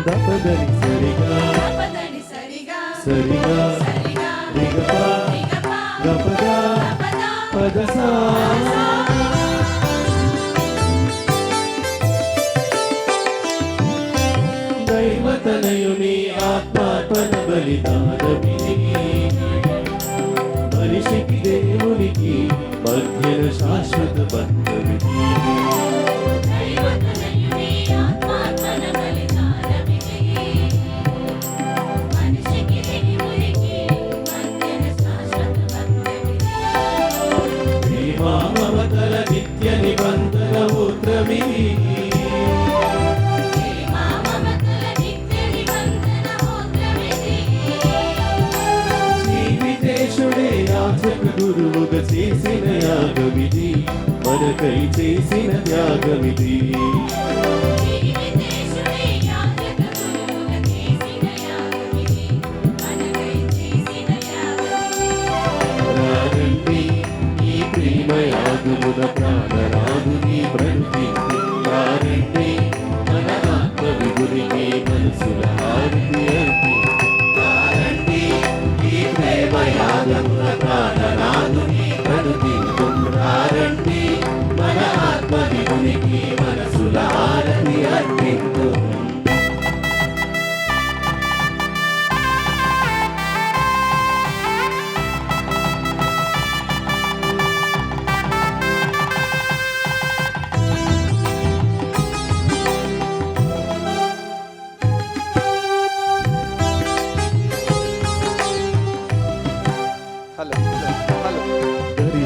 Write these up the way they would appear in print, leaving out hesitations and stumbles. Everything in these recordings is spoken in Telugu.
దపదని సరిగా సరిగా రిగపా గపగా పదసా దైవతనయుని ఆత్మార్పణ బలిదానమిది మనిషికి దేవునికి మధ్యన శాశ్వత బంధమిది నిత్య నిబంధన ఉద్రమిది జీవితేశుడే యాజక గురువుగా చేసిన యాగమిది మనకై చేసిన త్యాగమిది యాగమున ప్రాణరాజుని బ్రతికి రారండి మన ఆత్మ విగురికి మనసుల హారతి అర్పించండి ఈ ప్రేమ యాగమున ప్రాణరాజుని బ్రతికి రారండి మన ఆత్మ విగురికి మనసుల హారతి అర్పించండి.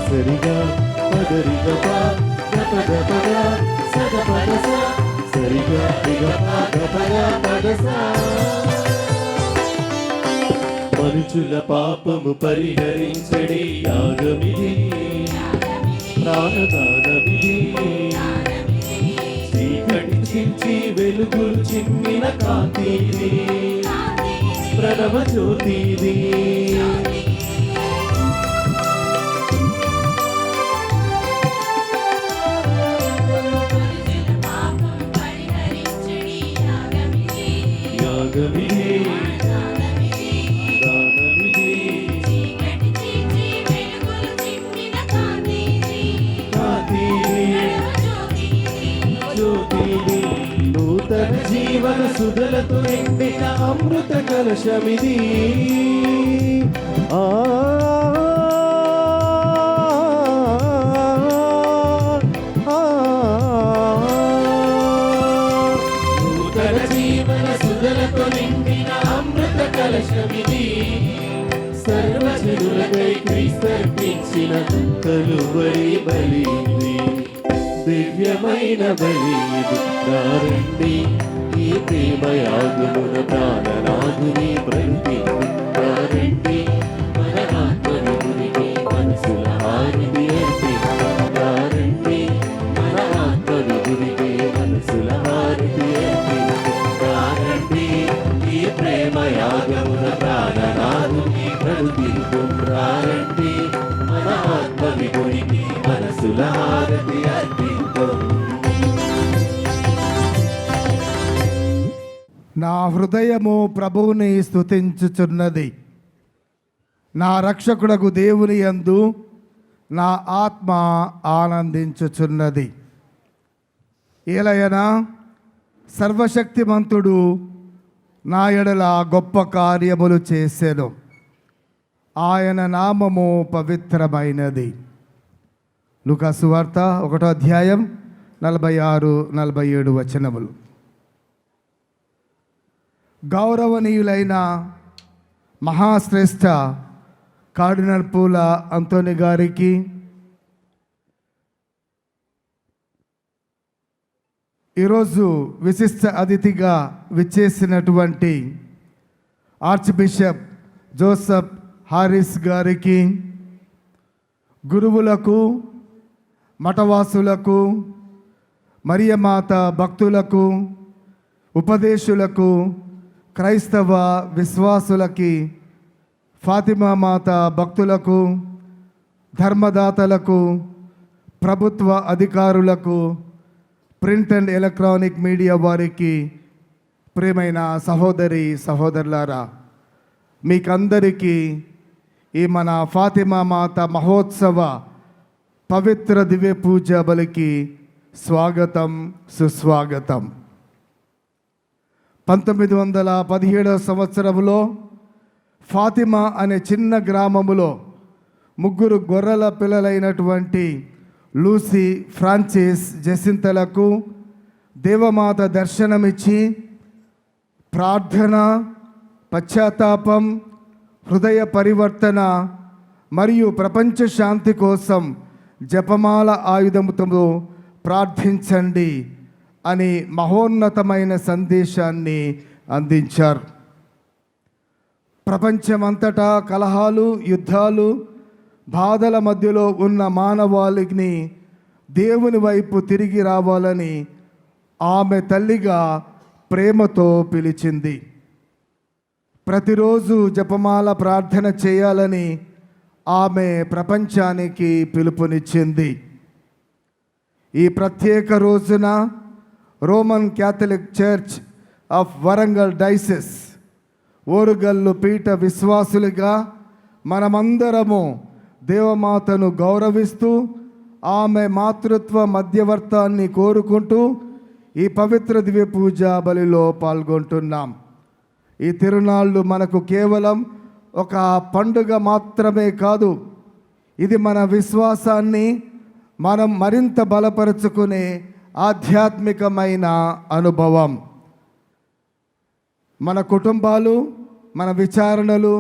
సరిగా పదరిగపా గపగపగా సగపదసా సరిగా రిగపా గపగా పదసా మనుషుల పాపము పరిహరించడి యాగమిది ప్రాణదానమిది చీకటి చించి వెలుగులు చిమ్మిన కాంతిది ప్రణవ జ్యోతిది నూతన జీవన సుధలతో నిండిన అమృత కలశమిది నూతన జీవన సుధలతో నిండిన అమృత కలశమిది సర్వజనులకై క్రీస్తర్పించిన కలువరి బలిది దివ్యమైన బలిది రండి ఈ ప్రేమ యాగమున ప్రాణనాథుని బ్రతికి రండి మన ఆత్మ విగురికి మనసుల హారతి అర్పించండి మన ఆత్మ విగురికి మనసుల హారతి అర్పించండి ఈ ప్రేమ యాగమున ప్రాణనాథుని బ్రతికి రండి మన ఆత్మ విగురికి మనసుల హారతి అర్పించండి. నా హృదయము ప్రభువుని స్తుతించుచున్నది, నా రక్షకుడకు దేవుని యందు నా ఆత్మ ఆనందించుచున్నది. ఏలయనా సర్వశక్తిమంతుడు నా ఎడల గొప్ప కార్యములు చేసెను, ఆయన నామము పవిత్రమైనది. లూకా సువార్త 1వ అధ్యాయం 46-47 వచనములు. గౌరవనీయులైన మహాశ్రేష్ఠ కార్డినల్ పూల అంతోని గారికి, ఈరోజు విశిష్ట అతిథిగా విచ్చేసినటువంటి ఆర్చ్ బిషప్ జోసెఫ్ హారిస్ గారికి, గురువులకు, మఠవాసులకు, మరియమాత భక్తులకు, ఉపదేశులకు, క్రైస్తవ విశ్వాసులకి, ఫాతిమా మాత భక్తులకు, ధర్మదాతలకు, ప్రభుత్వ అధికారులకు, ప్రింట్ అండ్ ఎలక్ట్రానిక్ మీడియా వారికి ప్రియమైన సహోదరి సహోదరులారా, మీకందరికీ ఈ మన ఫాతిమా మాత మహోత్సవ పవిత్ర దివ్య పూజ బలికి స్వాగతం, సుస్వాగతం. 1917 సంవత్సరంలో ఫాతిమా అనే చిన్న గ్రామములో 3 గొర్రెల పిల్లలైనటువంటి లూసీ, ఫ్రాన్సిస్, జెసింతలకు దేవమాత దర్శనమిచ్చి ప్రార్థన, పశ్చాత్తాపం, హృదయ పరివర్తన మరియు ప్రపంచ శాంతి కోసం జపమాల ఆయుధముతో ప్రార్థించండి అని మహోన్నతమైన సందేశాన్ని అందించారు. ప్రపంచమంతటా కలహాలు, యుద్ధాలు, బాధల మధ్యలో ఉన్న మానవాళిని దేవుని వైపు తిరిగి రావాలని ఆమె తల్లిగా ప్రేమతో పిలిచింది. ప్రతిరోజు జపమాల ప్రార్థన చేయాలని ఆమె ప్రపంచానికి పిలుపునిచ్చింది. ఈ ప్రత్యేక రోజున Roman Catholic church of Warangal diocese Orugallu పీఠ విశ్వాసులుగా మనమందరము దేవమాతను గౌరవిస్తూ ఆమె మాతృత్వ మధ్యవర్తాన్ని కోరుకుంటూ ఈ పవిత్ర దివ్య పూజ బలిలో పాల్గొంటున్నాం. ఈ తిరునాళ్ళు మనకు కేవలం ఒక పండుగ మాత్రమే కాదు, ఇది మన విశ్వాసాన్ని మనం మరింత బలపరుచుకునే ఆధ్యాత్మికమైన అనుభవం. మన కుటుంబాలు, మన విచారణలు,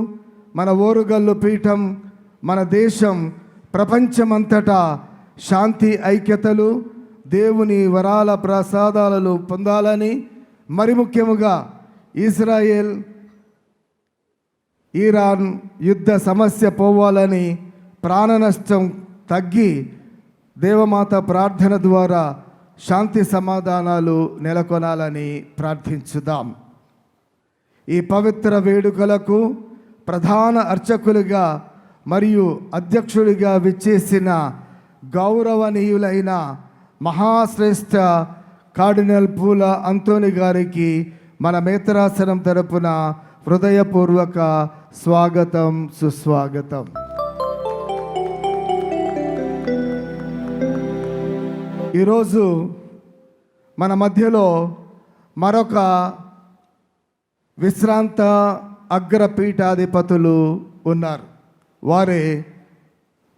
మన ఓరుగల్లు పీఠం, మన దేశం, ప్రపంచమంతటా శాంతి, ఐక్యతలు, దేవుని వరాల ప్రసాదాలను పొందాలని, మరి ముఖ్యముగా ఇజ్రాయెల్ ఇరాన్ యుద్ధ సమస్య పోవాలని, ప్రాణ నష్టం తగ్గి దేవమాత ప్రార్థన ద్వారా శాంతి సమాధానాలు నెలకొనాలని ప్రార్థించుదాం. ఈ పవిత్ర వేడుకలకు ప్రధాన అర్చకులుగా మరియు అధ్యక్షుడిగా విచ్చేసిన గౌరవనీయులైన మహాశ్రేష్ఠ కార్డినల్ పూల అంతోని గారికి మన మేత్రాసనం తరపున హృదయపూర్వక స్వాగతం, సుస్వాగతం. ఈరోజు మన మధ్యలో మరొక విశ్రాంత అగ్రపీఠాధిపతులు ఉన్నారు. వారే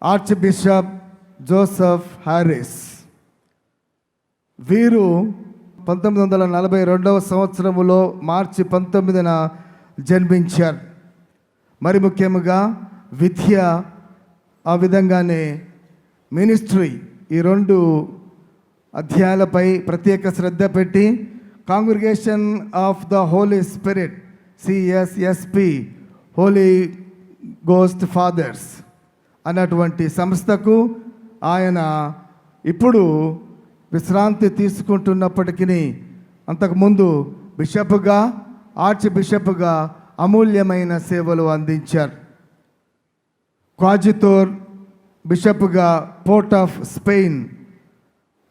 ఆర్చ్ బిషప్ జోసెఫ్ హారిస్. వీరు 1942 సంవత్సరములో మార్చి 19న జన్మించారు. మరి ముఖ్యముగా విద్య, ఆ విధంగానే మినిస్ట్రీ, ఈ 2 అధ్యాయాలపై ప్రత్యేక శ్రద్ధ పెట్టి Congregation of the Holy Spirit CSSP Holy Ghost Fathers అన్నటువంటి సంస్థకు ఆయన ఇప్పుడు విశ్రాంతి తీసుకుంటున్నప్పటికీ అంతకుముందు బిషప్గా, ఆర్చ్ బిషప్గా అమూల్యమైన సేవలు అందించారు. క్వాజితోర్ బిషప్గా port of Spain,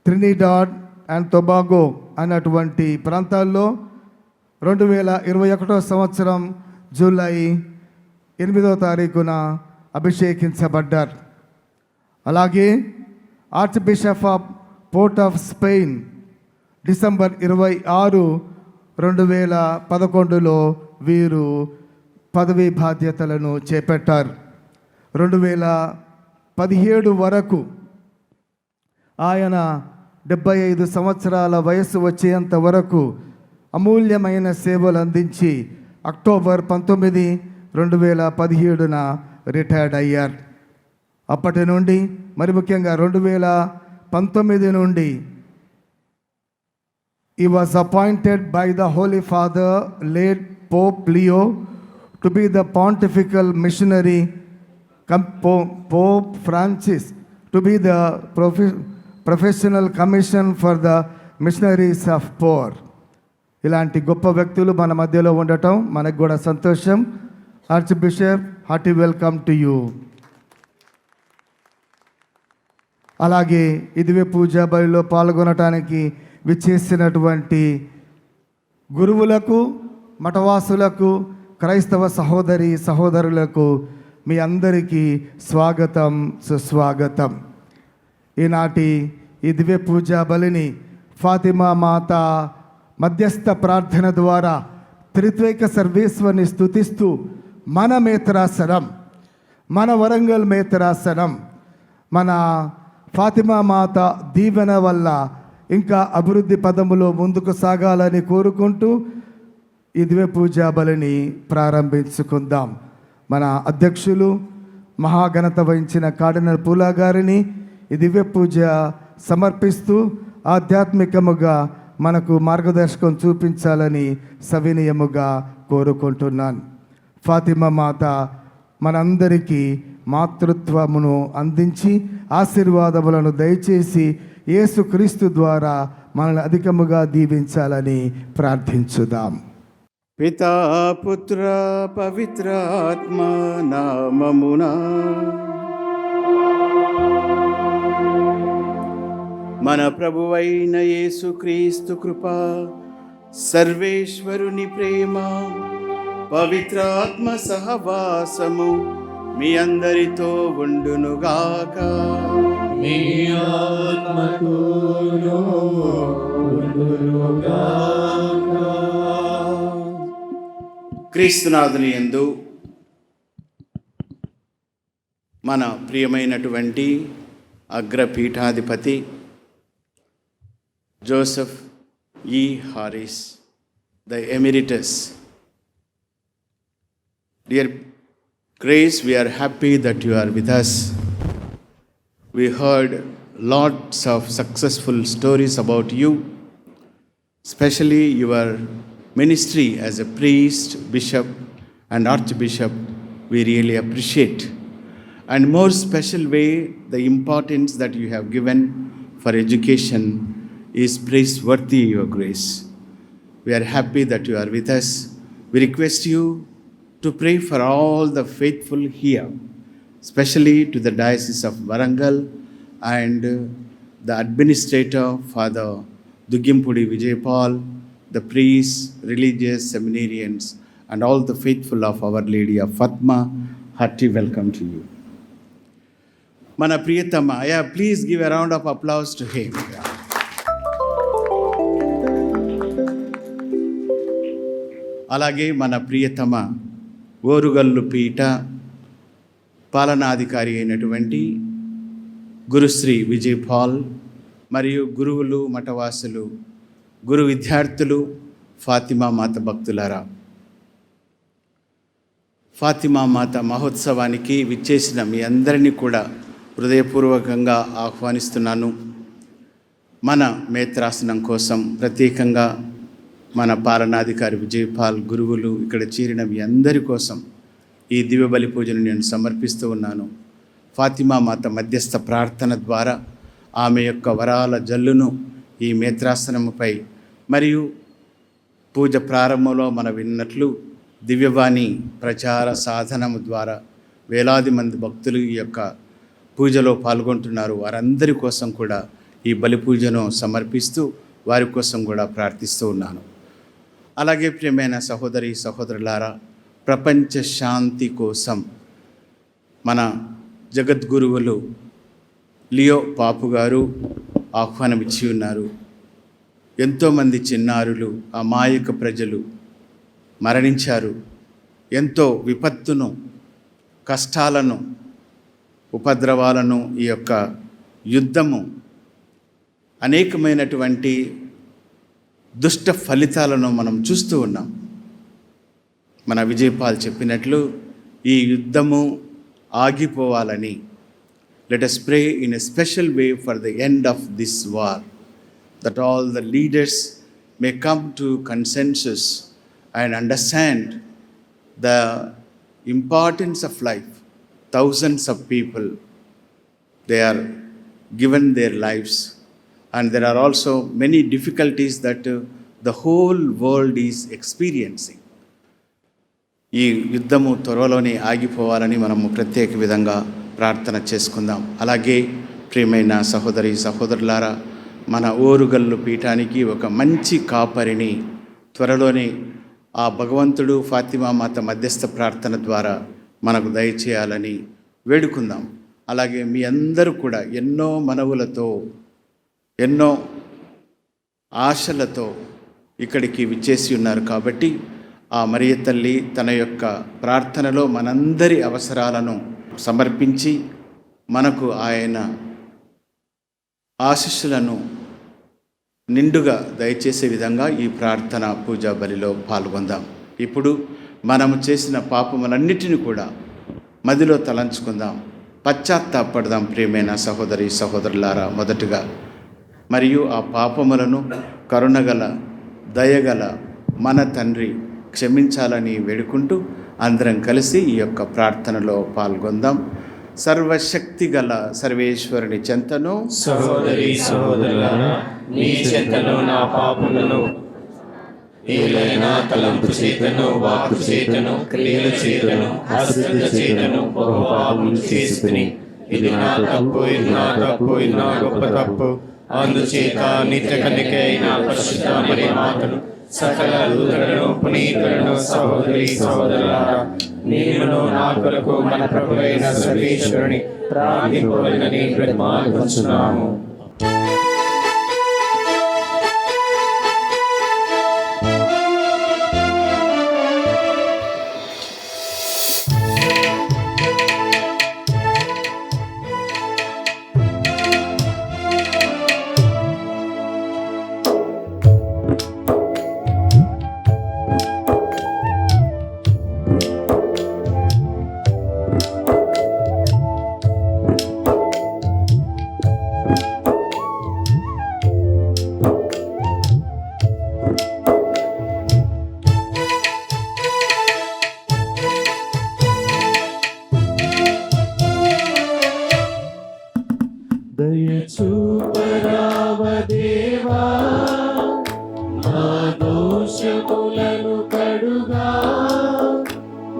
Trinidad and Tobago అన్నటువంటి ప్రాంతాల్లో 2021 సంవత్సరం జూలై 8వ తారీఖున అభిషేకించబడ్డారు. అలాగే archbishop of port of Spain December 26, 2011లో వీరు పదవీ బాధ్యతలను చేపట్టారు. 2017 వరకు ఆయన 75 సంవత్సరాల వయస్సు వచ్చేంత వరకు అమూల్యమైన సేవలు అందించి అక్టోబర్ 19, 2017న రిటైర్డ్ అయ్యారు. అప్పటి నుండి మరి ముఖ్యంగా 2019 నుండి he was appointed by the Holy Father, late Pope Leo, to be the pontifical missionary, Pope Francis to be the professional commission for the missionaries of poor. ఇలాంటి గొప్ప వ్యక్తులు మన మధ్యలో ఉండటం మనకు కూడా సంతోషం. Arch bishop, hearty welcome to you. అలాగే ఇదివే పూజా బలిలో పాల్గొనటానికి విచ్చేసినటువంటి గురువులకు, మఠవాసులకు, క్రైస్తవ సహోదరి సహోదరులకు మీ అందరికీ స్వాగతం, సుస్వాగతం. ఈనాటి ఈ దివ్య పూజా బలిని ఫాతిమా మాత మధ్యస్థ ప్రార్థన ద్వారా త్రిత్వైక సర్వేశ్వరుని స్తుతిస్తూ మన మేత్రాసనం, మన వరంగల్ మేత్రాసనం, మన ఫాతిమా మాత దీవెన వల్ల ఇంకా అభివృద్ధి పదములో ముందుకు సాగాలని కోరుకుంటూ ఈ దివ్య పూజా బలిని ప్రారంభించుకుందాం. మన అధ్యక్షులు మహాఘనత వహించిన కార్డినల్ పూలా గారిని ఈ దివ్య పూజ సమర్పిస్తూ ఆధ్యాత్మికముగా మనకు మార్గదర్శకం చూపించాలని సవినయముగా కోరుకుంటున్నాను. ఫాతిమా మాత మనందరికీ మాతృత్వమును అందించి ఆశీర్వాదములను దయచేసి యేసుక్రీస్తు ద్వారా మనల్ని అధికముగా దీవించాలని ప్రార్థించుదాం. పితా పుత్ర పవిత్ర ఆత్మ నామమునా మన ప్రభువైన యేసుక్రీస్తు కృప, సర్వేశ్వరుని ప్రేమ, పవిత్ర ఆత్మ సహవాసము మీ అందరితో ఉండునుగాక. మీ ఆత్మతోనూ ఉండునుగాక. క్రీస్తునాథుని యందు మన ప్రియమైనటువంటి అగ్రపీఠాధిపతి Joseph E Harris the emeritus. Dear Grace, we are happy that you are with us. We heard lots of successful stories about you, especially your ministry as a priest, bishop, and archbishop. We really appreciate. And more special way, the importance that you have given for education is praiseworthy, Your Grace. We are happy that you are with us. We request you to pray for all the faithful here, especially to the Diocese of Varangal and the administrator, Father Dugimpudi Vijaypal, the priests, religious, seminarians, and all the faithful of Our Lady of Fatma. Hearty welcome to you. Mana Priyatama, please give a round of applause to him. అలాగే మన ప్రియతమ ఓరుగల్లు పీఠ పాలనాధికారి అయినటువంటి గురుశ్రీ విజయ్ పాల్ మరియు గురువులు, మఠవాసులు, గురు విద్యార్థులు, ఫాతిమా మాత భక్తులారా, ఫాతిమా మాత మహోత్సవానికి విచ్చేసిన మీ అందరినీ కూడా హృదయపూర్వకంగా ఆహ్వానిస్తున్నాను. మన మేత్రాసనం కోసం ప్రత్యేకంగా మన పాలనాధికారి విజయపాల్, గురువులు, ఇక్కడ చేరిన మీ అందరి కోసం ఈ దివ్య బలి పూజను నేను సమర్పిస్తూ ఉన్నాను. ఫాతిమా మాత మధ్యస్థ ప్రార్థన ద్వారా ఆమె యొక్క వరాల జల్లును ఈ మేత్రాసనముపై మరియు పూజ ప్రారంభంలో మనం విన్నట్లు దివ్యవాణి ప్రచార సాధనము ద్వారా వేలాది మంది భక్తులు ఈ యొక్క పూజలో పాల్గొంటున్నారు. వారందరి కోసం కూడా ఈ బలి పూజను సమర్పిస్తూ వారి కోసం కూడా ప్రార్థిస్తూ ఉన్నాను. అలాగే ప్రియమైన సహోదరి సహోదరులారా, ప్రపంచ శాంతి కోసం మన జగద్గురువులు లియో పాపు గారు ఆహ్వానం ఇచ్చి ఉన్నారు. ఎంతోమంది చిన్నారులు, అమాయక ప్రజలు మరణించారు. ఎంతో విపత్తును, కష్టాలను, ఉపద్రవాలను, ఈ యొక్క యుద్ధము అనేకమైనటువంటి దుష్ట ఫలితాలను మనం చూస్తూ ఉన్నాం. మన విజయపాల్ చెప్పినట్లు ఈ యుద్ధము ఆగిపోవాలని, let us pray in a special way for the end of this war, that all the leaders may come to consensus and understand the importance of life. Thousands of people, they are given their lives, and there are also many difficulties that the whole world is experiencing. ఈ యుద్ధము త్వరలోనే ఆగిపోవాలని మనము ప్రత్యేక విధంగా ప్రార్థన చేసుకుందాం. అలాగే ప్రియమైన సహోదరి సహోదరులారా, మన ఓరుగల్లు పీఠానికి ఒక మంచి కాపరిని త్వరలోనే ఆ భగవంతుడు ఫాతిమా మాత మధ్యస్థ ప్రార్థన ద్వారా మనకు దయచేయాలని వేడుకుందాం. అలాగే మీ అందరూ కూడా ఎన్నో మనవులతో, ఎన్నో ఆశలతో ఇక్కడికి విచ్చేసి ఉన్నారు. కాబట్టి ఆ మరియ తల్లి తన యొక్క ప్రార్థనలో మనందరి అవసరాలను సమర్పించి మనకు ఆయన ఆశీస్సులను నిండుగా దయచేసే విధంగా ఈ ప్రార్థన పూజా బలిలో పాల్గొందాం. ఇప్పుడు మనము చేసిన పాపములన్నిటిని కూడా మదిలో తలంచుకుందాం, పశ్చాత్తాపడదాం. ప్రియమైన సహోదరి సహోదరులారా, మొదటగా మరియు ఆ పాపములను కరుణగల దయగల మన తండ్రి క్షమించాలని వేడుకుంటూ అందరం కలిసి ఈ యొక్క ప్రార్థనలో పాల్గొందాం. సర్వశక్తి గల సర్వేశ్వరుని చెంతను, సహోదరి సహోదరులారా, మీ చెంతను నా పాపములను ఏలైనా తలంపు చేతను, వాక్కు చేతను, క్రియల చేతను, అశ్రద్ధ చేతను బహు పాపములు చేసుకుని, ఇది నా తప్పు, ఇది నా తప్పు, ఇది నా గొప్ప తప్పు. అందుచేత నిత్య కన్యక అయిన పరిశుద్ధ మరియ మాతను, సకల దూతలను, పునీతులను, సహోదరి సహోదరులారా, నేనును నా కొరకు మన ప్రభువైన సర్వేశ్వరుని ప్రార్థింపవలెనని బ్రతిమాలుకొనుచున్నాము. దయచూపరావదేవా, నా దోషములను కడుగా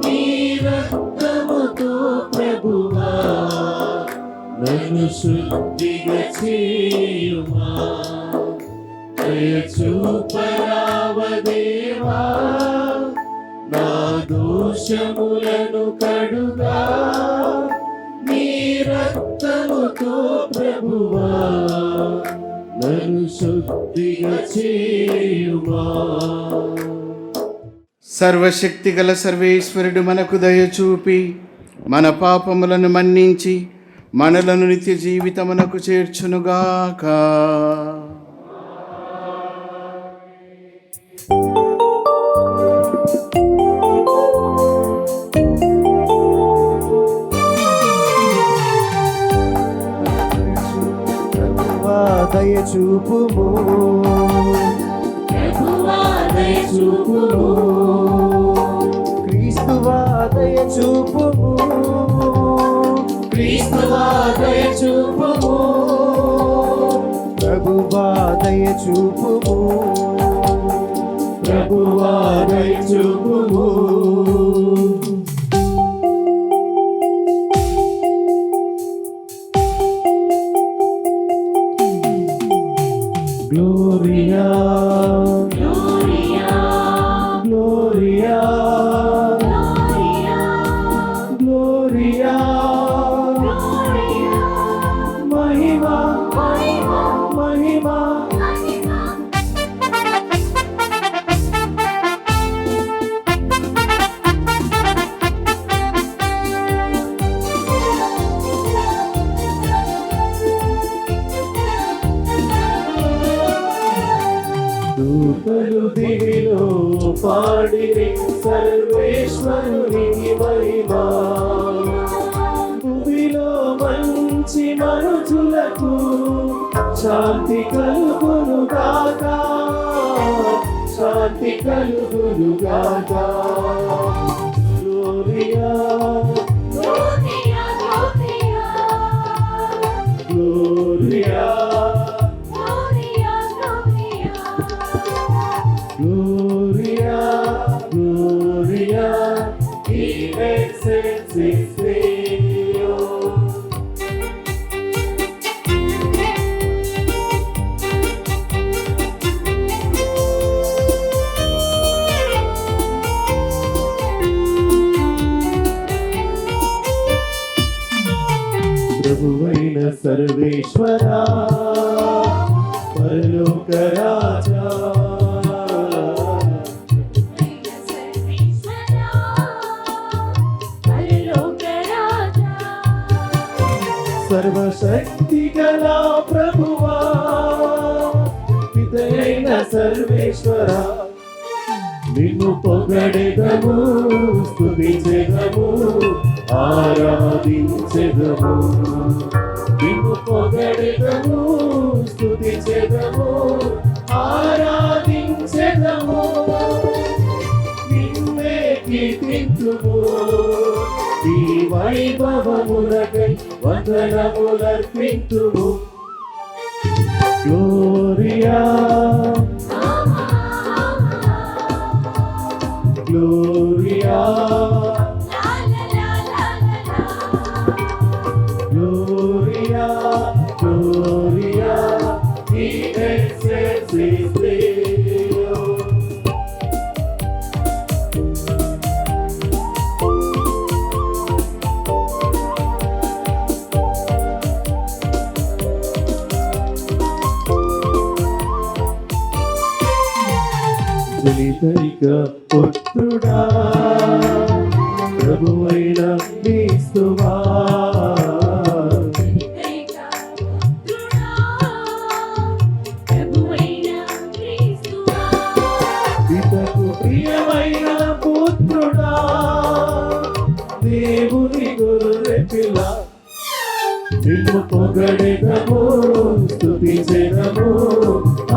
నీ రక్తముతో ప్రభువా, నన్ను శుద్ధిగా చేయుమా. దయచూపరావదేవా, నా దోషములను కడుగా నీ రక్తముతో ప్రభువా, నన్ను శుద్ధిగా చేయుమా. సర్వశక్తి గల సర్వేశ్వరుడు మనకు దయచూపి మన పాపములను మన్నించి మనలను నిత్య జీవితమునకు చేర్చునుగాక. దయచూపుము, ప్రభువా దయచూపుము, క్రీస్తువా దయచూపుము, క్రీస్తువా దయచూపుము, ప్రభువా దయచూపుము, ప్రభువా దయచూపుము. Gloria Gloria Gloria Gloria Gloria, మహిమా మహిమా దూతలు దివిలో పాడిరి సర్వేశ్వరునికి మహిమా, భూమిలో మంచి మనుషులకు శాంతి కలుగును గాక, శాంతి కలుగును గాక. Gloria Gloria, Gloria, Gloria Gloria, Gloria. Gloria, Gloria, in excelsis Deo. ప్రభువైన సర్వేశ్వరా పరలోక రాజా సర్వేశ్వరా పరలోక రాజా సర్వశక్తి గల ప్రభువా పితయైన సర్వేశ్వరా నిన్ను పొగడెదము స్తుతించెదము ఆరాధించెదము నిన్ను పొగడెదము స్తుతించెదము ఆరాధించెదము నిన్నే కీర్తింతుము నీ వైభవములకై వందనములర్పింతుము Gloria Gloria, la la la la la Gloria, Gloria, in excelsis Deo. జనితైక పుత్రుడా ప్రభువైన క్రీస్తువా ప్రభువైన క్రీస్తువా పితకు ప్రియమైన పుత్రుడా దేవుని గొర్రెపిల్ల నిన్ను పొగడెదము స్తుతించెదము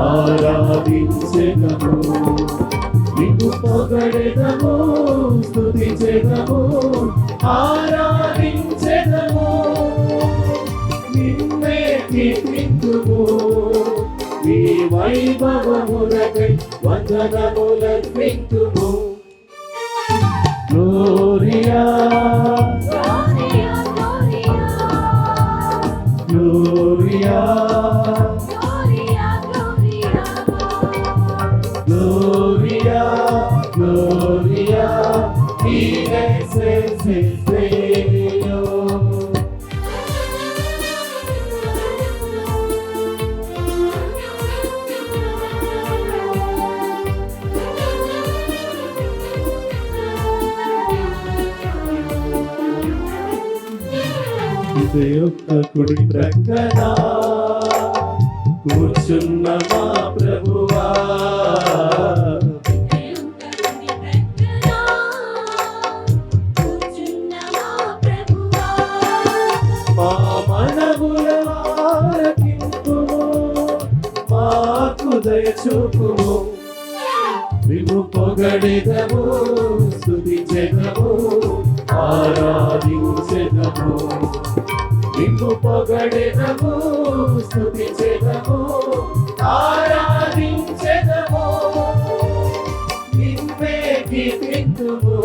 ఆరాధించెదము నిన్ను పొగడెదము స్తుతించెదము ఆరాధించెదము నిన్నే కీర్తింతుము నీ వైభవములకై వందనములర్పింతుము Gloria Gloria Gloria, Gloria Gloria Gloria Gloria, Gloria, in excelsis Deo. ఇది యొక్క కుడి ప్రక్కన కూర్చున్న మా ప్రభువా మా మనవుల ఆలకింపుము మాకు దయచూపుము నిన్ను పొగడెదము స్తుతించెదము ఆరాధించెదము నిన్ను పొగడెదము స్తుతించెదము ఆరాధించెదము నిన్నే కీర్తింతుము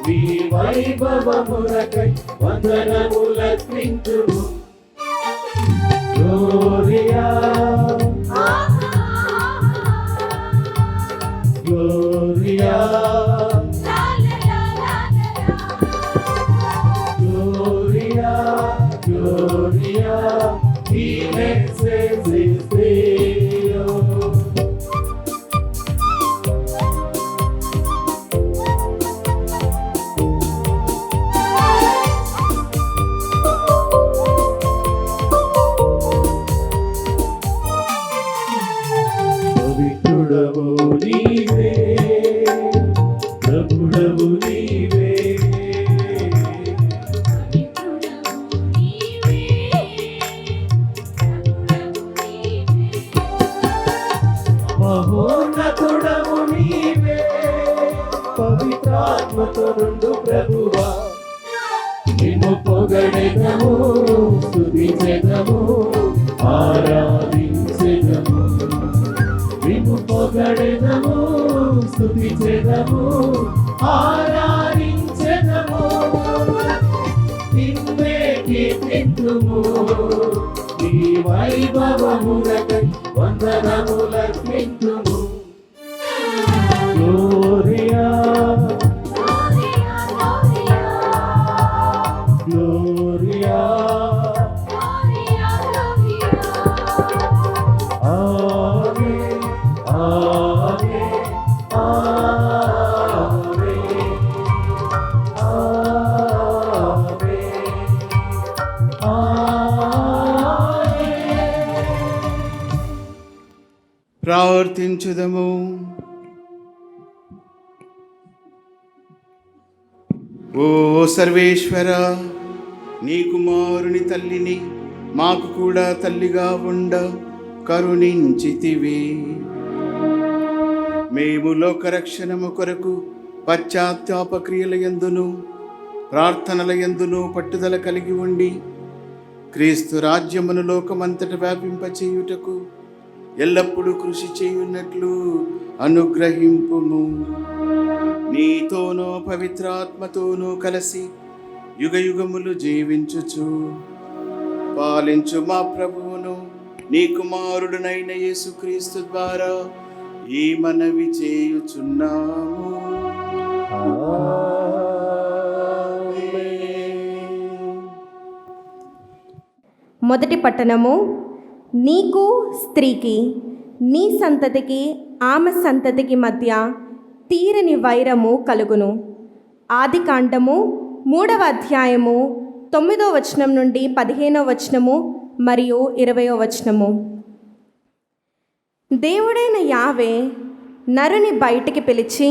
నీ వైభవములకై వందనములర్పింతుము Gloria Gloria Gloria, Gloria, in excelsis Deo. పవిత్రుడవు నీవే ప్రభుడవు నీవే మహోన్నతుడవు నీవే పవిత్రాత్మతో నుండు ప్రభువా నిన్ను పొగడెదము స్తుతించెదము ఆరాధించెదము నిన్ను పొగడెదము స్తుతించెదము ఆరాధించెదము నిన్నే కీర్తింతుము నీ వైభవములకై వందనములర్పింతుము గ్లోరియా గ్లోరియా ప్రార్థించుదము. ఓ సర్వేశ్వర, నీ కుమారుని తల్లిని మాకు కూడా తల్లిగా ఉండ కరుణించితివి. మేము లోకరక్షణము కొరకు పశ్చాత్తాప క్రియల యందును ప్రార్థనల యందును పట్టుదల కలిగి ఉండి క్రీస్తు రాజ్యమును లోకమంతట వ్యాపింపచేయుటకు ఎల్లప్పుడూ కృషి చేయున్నట్లు అనుగ్రహింపుము. నీతోనూ పవిత్రాత్మతోనూ కలిసి యుగయుగములు జీవించుచు పాలించు మా ప్రభువును నీ కుమారుడునైన యేసుక్రీస్తు ద్వారా ఈ మనవి చేయుచున్నాము. మొదటి పట్టణము. నీకు స్త్రీకి, నీ సంతతికి ఆమె సంతతికి మధ్య తీరని వైరము కలుగును. ఆదికాండము 3వ అధ్యాయము 9వ వచనం నుండి 15వ వచనము మరియు 20వ వచనము. దేవుడైన యావే నరుని బయటికి పిలిచి,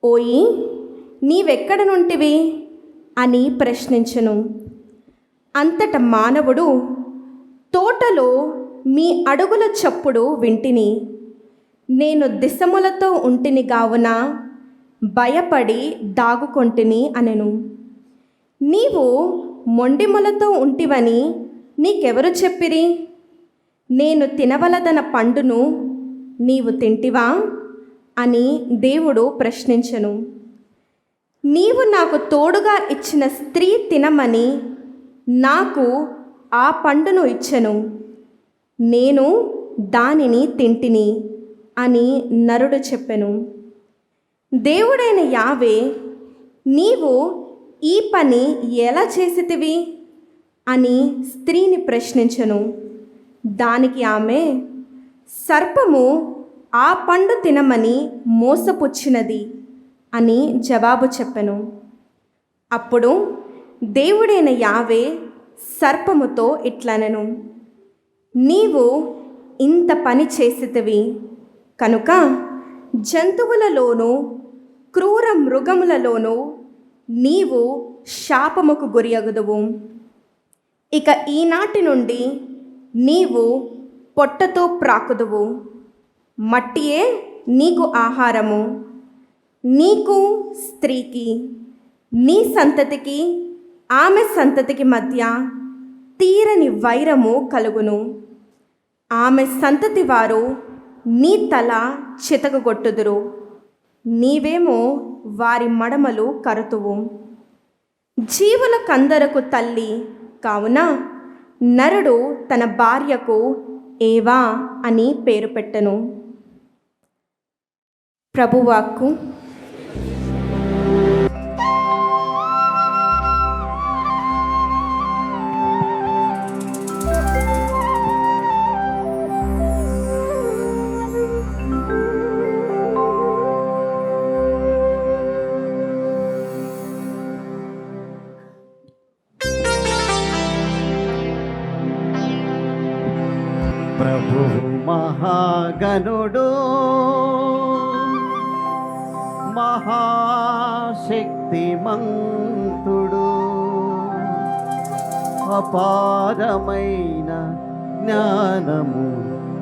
ఓయి నీవెక్కడ నుంటివి అని ప్రశ్నించెను. అంతట మానవుడు, తోటలో మీ అడుగుల చప్పుడు వింటిని, నేను దిశములతో ఉంటిని గావున భయపడి దాగుకొంటిని అనెను. నీవు మొండిములతో ఉంటివని నీకెవరు చెప్పిరి? నేను తినవలదన పండును నీవు తింటివా అని దేవుడు ప్రశ్నించెను. నీవు నాకు తోడుగా ఇచ్చిన స్త్రీ తినమని నాకు ఆ పండును ఇచ్చెను, నేను దానిని తింటిని అని నరుడు చెప్పెను. దేవుడైన యావే, నీవు ఈ పని ఎలా చేసితివి అని స్త్రీని ప్రశ్నించెను. దానికి ఆమె, సర్పము ఆ పండు తినమని మోసపుచ్చినది అని జవాబు చెప్పెను. అప్పుడు దేవుడైన యావే సర్పముతో ఇట్లనెను, నీవు ఇంత పని చేసితివి కనుక జంతువులలోనూ క్రూర మృగములలోనూ నీవు శాపముకు గురియగుదువు. ఇక ఈనాటి నుండి నీవు పొట్టతో ప్రాకుదువు, మట్టియే నీకు ఆహారము. నీకు స్త్రీకి, నీ సంతతికి ఆమె సంతతికి మధ్య తీరని వైరము కలుగును. ఆమె సంతతి వారు నీ తల చితకగొట్టుదురు, నీవేమో వారి మడమలు కరుతువు. జీవులకందరకు తల్లి కావున నరుడు తన భార్యకు ఏవా అని పేరు పెట్టెను. ప్రభువాక్కు. ప్రభువు మహాగణుడు, మహాశక్తిమంతుడు, అపారమైన జ్ఞానము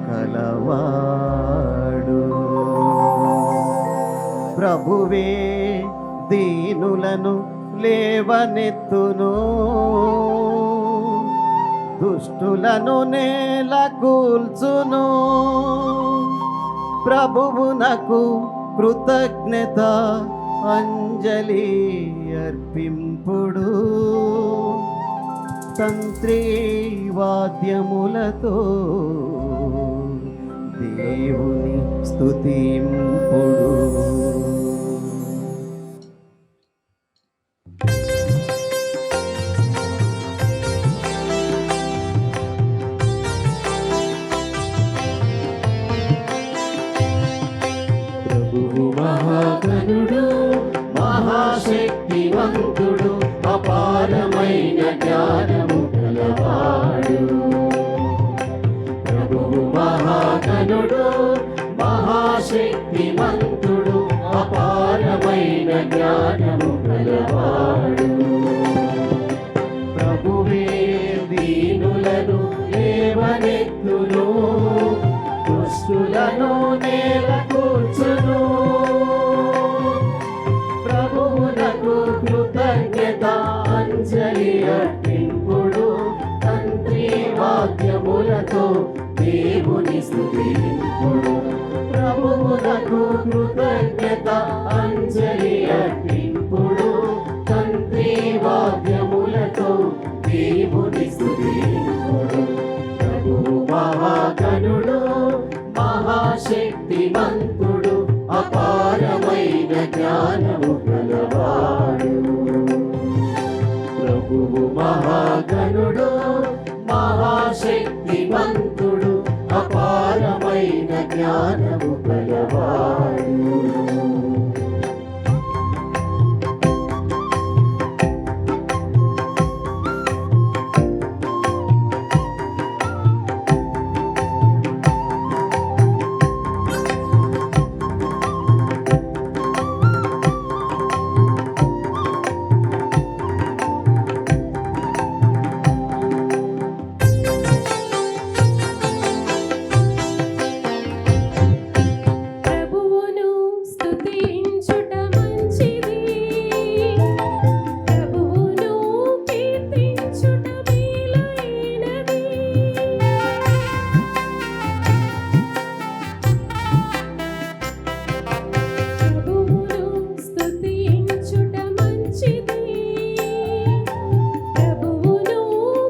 కలవాడు. ప్రభువే దీనులను లేవనెత్తును, దుష్టులను నేల కూల్చును. ప్రభువునకు కృతజ్ఞత అంజలి అర్పింపుడు. తంత్రి వాద్యములతో దేవుని స్తుతింపుడు. మహాగణుడు, మహాశక్తివంతుడు, అపారమైన జ్ఞానము మహాగణుడు మహాశక్తిమంతుడు అపారమైన జ్ఞానము గలవాడు. ప్రభువే దీనులను లేవనెత్తును, దుష్టులను నేల కూర్చును. ప్రభువునకు కృతజ్ఞత అంజలి అర్పింపుడు, తంత్రి వాద్యములతో దేవుని స్తుతింపుడు. ప్రభువునకు కృతజ్ఞత అంజలి అర్పింపుడు, తంత్రి వాద్యములతో దేవుని స్తుతింపుడు. ప్రభువు మహాగణుడు మహాశక్తిమంతుడు అపారమైన జ్ఞానము గలవాడు. ప్రభువు మహాగణుడు మహాశక్తిమంతుడు అపారమైన జ్ఞానము గలవాడు. ప్రభువును స్తుతించుట మంచిది, ప్రభువును కీర్తించుట మేలైనది. ప్రభువును స్తుతించుట మంచిది, ప్రభువును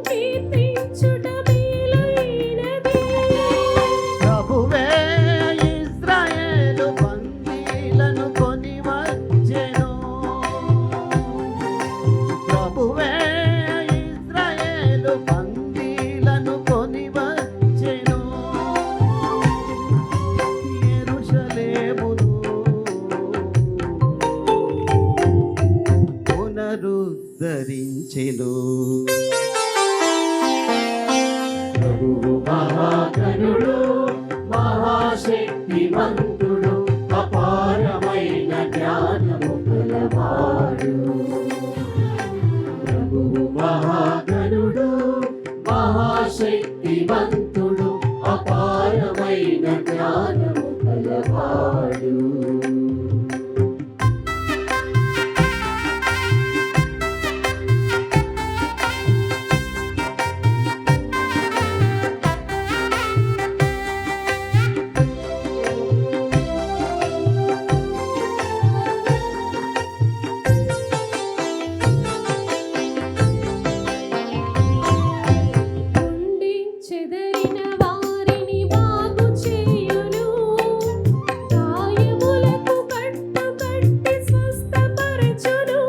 కీర్తించుట మేలైనది. ప్రభువే ఇశ్రాయేలు బందీలను కొని వచ్చెను. ప్రభువే ఇశ్రాయేలు బందీలను కొని వచ్చెను. యెరూషలేమును పునరుద్ధరించెను. ప్రభువు మహాగణుడు మహాశక్తిమంతుడు అపారమైన జ్ఞానము గలవాడు. ప్రభువు మహాగణుడు మహాశక్తిమంతుడు అపారమైన జ్ఞానము గలవాడు. ఉండి చెదరిన వారిని బాగు చేయును, గాయములకు కట్టు కట్టి స్వస్థపరచును.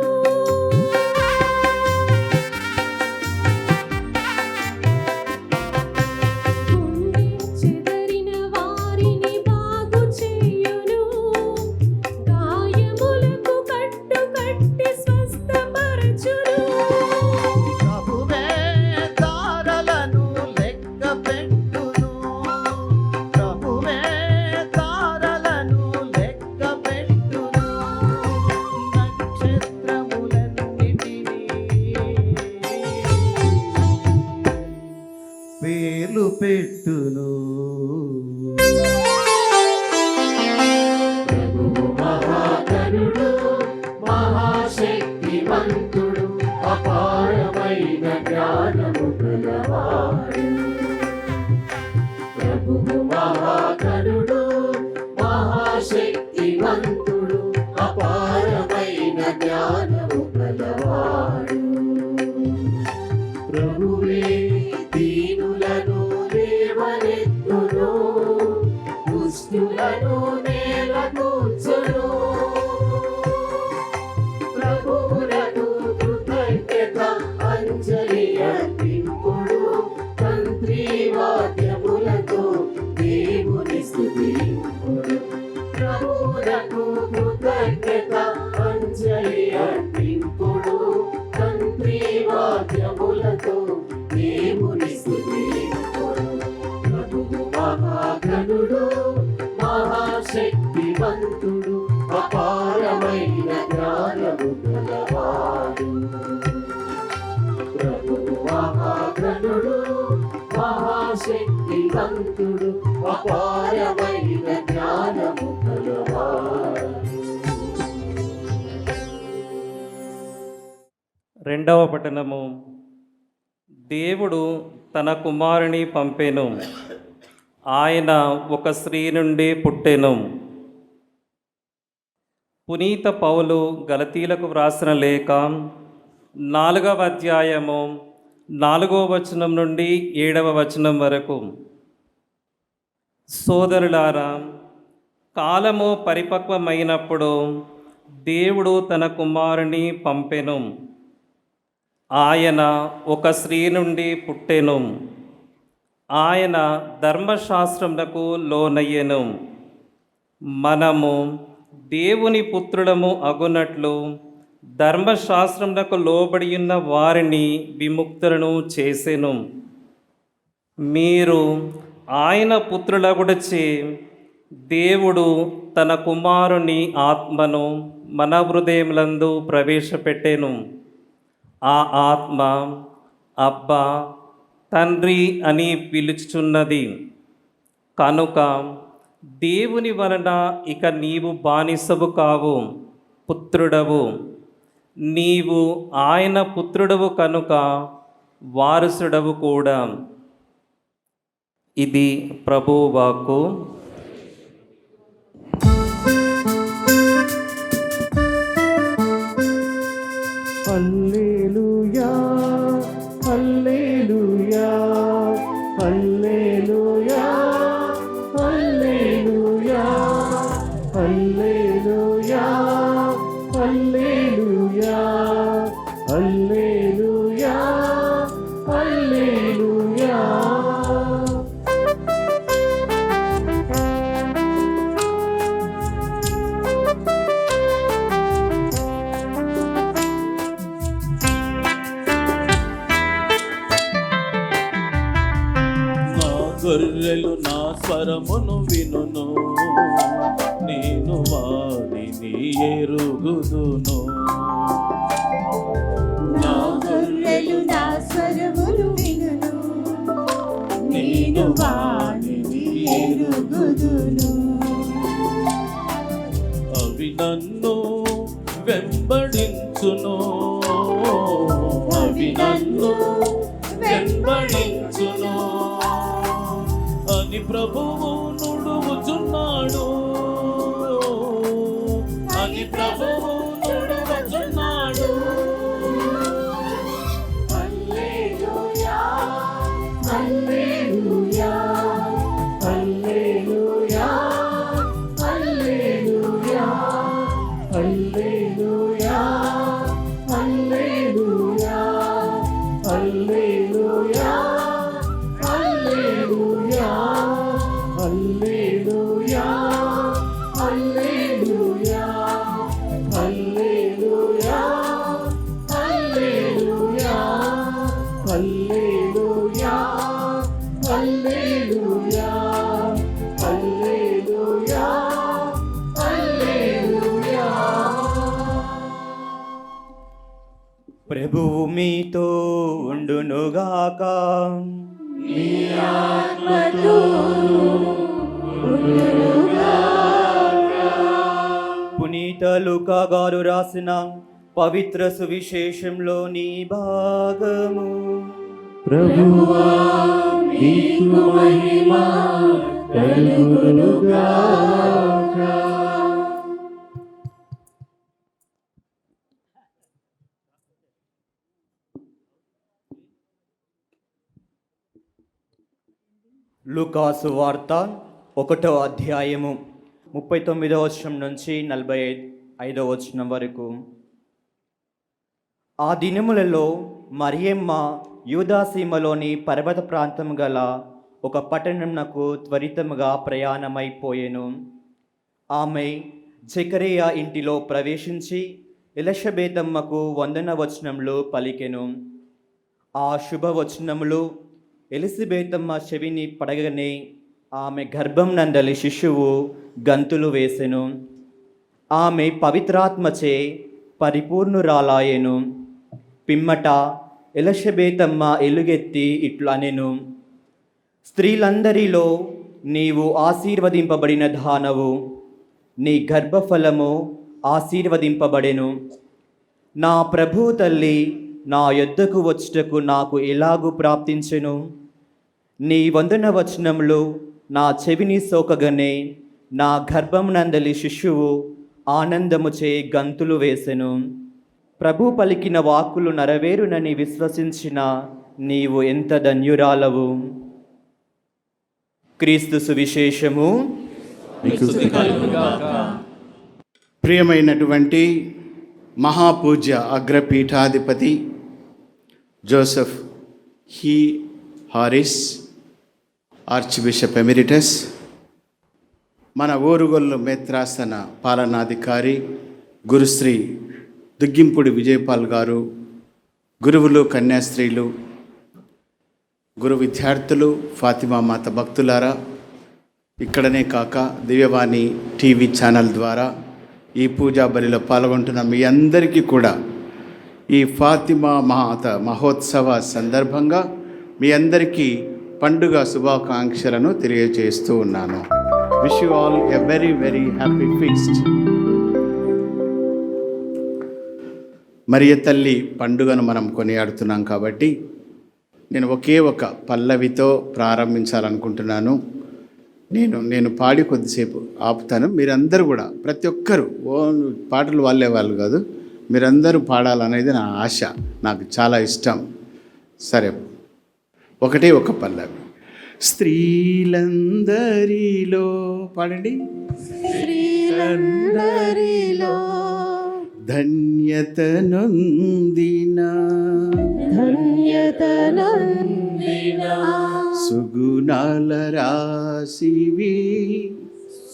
ఉండి చెదరిన వారిని బాగు చేయును, గాయములకు కట్టు కట్టి స్వస్థపరచును. ప్రభువే తారలను లెక్క పెట్టును. ప్రభువే తారలను లెక్క పెట్టును. నక్షత్రములన్నిటినీ పేర్లు పెట్టును. ప్రభువు మహాగణుడు మహాశక్తిమంతుడు అపారమైన జ్ఞానము గలవాడు. ప్రభువు మహాగణుడు మహాశక్తిమంతుడు అపారమైన జ్ఞానము గలవాడు. ప్రభువే దీనులను లేవనెత్తును, దుష్టులను నేల కూర్చును. ప్రభువునకు కృతజ్ఞత అంజలి అర్పింపుడు, తంత్రి వాద్యములతో దేవుని స్తుతింపుడు. ప్రభువునకు కృతజ్ఞత అంజలి అర్పింపుడు, తంత్రి వాద్యములతో దేవుని స్తుతింపుడు. బుద్ధివంతుడు అపారమైన జ్ఞానము కలవాడు. రెండవ పఠనము. దేవుడు తన కుమారుని పంపెను, ఆయన ఒక స్త్రీ నుండి పుట్టెను. పునీత పౌలు గలతీలకు వ్రాసిన లేఖ 4వ అధ్యాయము 4వ వచనం నుండి 7వ వచనం వరకు. సోదరులారా, కాలము పరిపక్వమైనప్పుడు దేవుడు తన కుమారుని పంపెను, ఆయన ఒక స్త్రీ నుండి పుట్టెను, ఆయన ధర్మశాస్త్రమునకు లోనయ్యెను. మనము దేవుని పుత్రులము అగునట్లు ధర్మశాస్త్రమునకు లోబడి ఉన్న వారిని విముక్తులను చేసెను. మీరు ఆయన పుత్రులగుటచే దేవుడు తన కుమారుని ఆత్మను మన హృదయములందు ప్రవేశపెట్టెను. ఆ ఆత్మ అబ్బా తండ్రి అని పిలుచుచున్నది. కనుక దేవుని వలన ఇక నీవు బానిసవు కావు, పుత్రుడవు. నీవు ఆయన పుత్రుడవు కనుక వారసుడవు కూడా. ఇది ప్రభువు వాక్కు. హల్లెలూయా హల్లెలూయా హల్లెలూయా హల్లెలూయా హల్లెలూయా హల్లెలూయా హల్లెలూయా హల్లెలూయా. గొర్రెలు నా స్వరమును వినును, నేను వారిని ఎరుగుదును. నా గొర్రెలు నా స్వరమును వినును, నేను వానిని ఎరుగుదును. అవి నన్ను వెంబడించును, అవి నన్ను వెంబడించును అని ప్రభువు నుడువుచున్నాడు, అని ప్రభువు నుడువుచున్నాడు. హల్లెలూయా హల్లెలూయా హల్లెలూయా హల్లెలూయా హల్లెలూయా హల్లెలూయా హల్లెలూయా హల్లెలూయా హల్లెలూయా హల్లెలూయా హల్లెలూయా హల్లెలూయా హల్లెలూయా హల్లెలూయా హల్లెలూయా హల్లెలూయా. ప్రభువు మీతో ఉండునుగాక. నీ ఆత్మతో పునీత లూకా గారు రాసిన పవిత్ర సువిశేషంలోని భాగము. ప్రభువా నీకు మహిమ కలుగునుగాక. లూకాసు వార్త 1వ అధ్యాయము 39వ వచనం నుంచి 45వ వచనం వరకు. ఆ దినములలో మరియమ్మ యూదాసీమలోని పర్వత ప్రాంతం గల ఒక పట్టణమునకు త్వరితముగా ప్రయాణమైపోయెను. ఆమె జకరియా ఇంటిలో ప్రవేశించి ఎలిషబెతమ్మకు వందన వచనములు పలికెను. ఆ శుభవచనములు ఎలిజబెతమ్మ చెవిని పడగనే ఆమె గర్భం నందలి శిశువు గంతులు వేసెను. ఆమె పవిత్రాత్మచే పరిపూర్ణురాలాయెను. పిమ్మట ఎలిషబెతమ్మ ఎలుగెత్తి ఇట్లు అనెను, స్త్రీలందరిలో నీవు ఆశీర్వదింపబడిన దానవు, నీ గర్భఫలము ఆశీర్వదింపబడెను. నా ప్రభు తల్లి నా యొద్దకు వచ్చుటకు నాకు ఎలాగూ ప్రాప్తించెను? నీ వందన వచనములు నా చెవిని సోకగానే నా గర్భమునందలి శిశువు ఆనందముచే గంతులు వేసెను. ప్రభు పలికిన వాక్కులు నెరవేరునని విశ్వసించిన నీవు ఎంత ధన్యురాలవు. క్రీస్తు సువిశేషము. మీకు స్తుతి కలుగును గాక. ప్రియమైనటువంటి మహాపూజ్య అగ్రపీఠాధిపతి Joseph E Harris, archbishop emeritus, మన ఓరుగొల్లు మేత్రాసన పాలనాధికారి గురుశ్రీ దుగ్గింపుడి విజయపాల్ గారు, గురువులు, కన్యాస్త్రీలు, గురు విద్యార్థులు, ఫాతిమా మాత భక్తులారా, ఇక్కడనే కాక దివ్యవాణి టీవీ ఛానల్ ద్వారా ఈ పూజా బలిలో పాల్గొంటున్న మీ అందరికీ కూడా ఈ ఫాతిమా మాత మహోత్సవ సందర్భంగా మీ అందరికీ పండుగ శుభాకాంక్షలను తెలియజేస్తూ ఉన్నాను. Wish you all a very very happy feast. మరియ తల్లి పండుగను మనం కొనియాడుతున్నాం కాబట్టి నేను ఒకే ఒక పల్లవితో ప్రారంభించాలనుకుంటున్నాను. నేను పాడి కొద్దిసేపు ఆపుతాను. మీరందరూ కూడా ప్రతి ఒక్కరు పాటలు వాళ్ళు కాదు, మీరందరూ పాడాలనేది నా ఆశ, నాకు చాలా ఇష్టం. సరే, ఒకటే ఒక పల్లవి. స్త్రీలందరిలో పాడండి. స్త్రీలందరిలో ధన్యత నొందిన సుగుణాల రాశివి,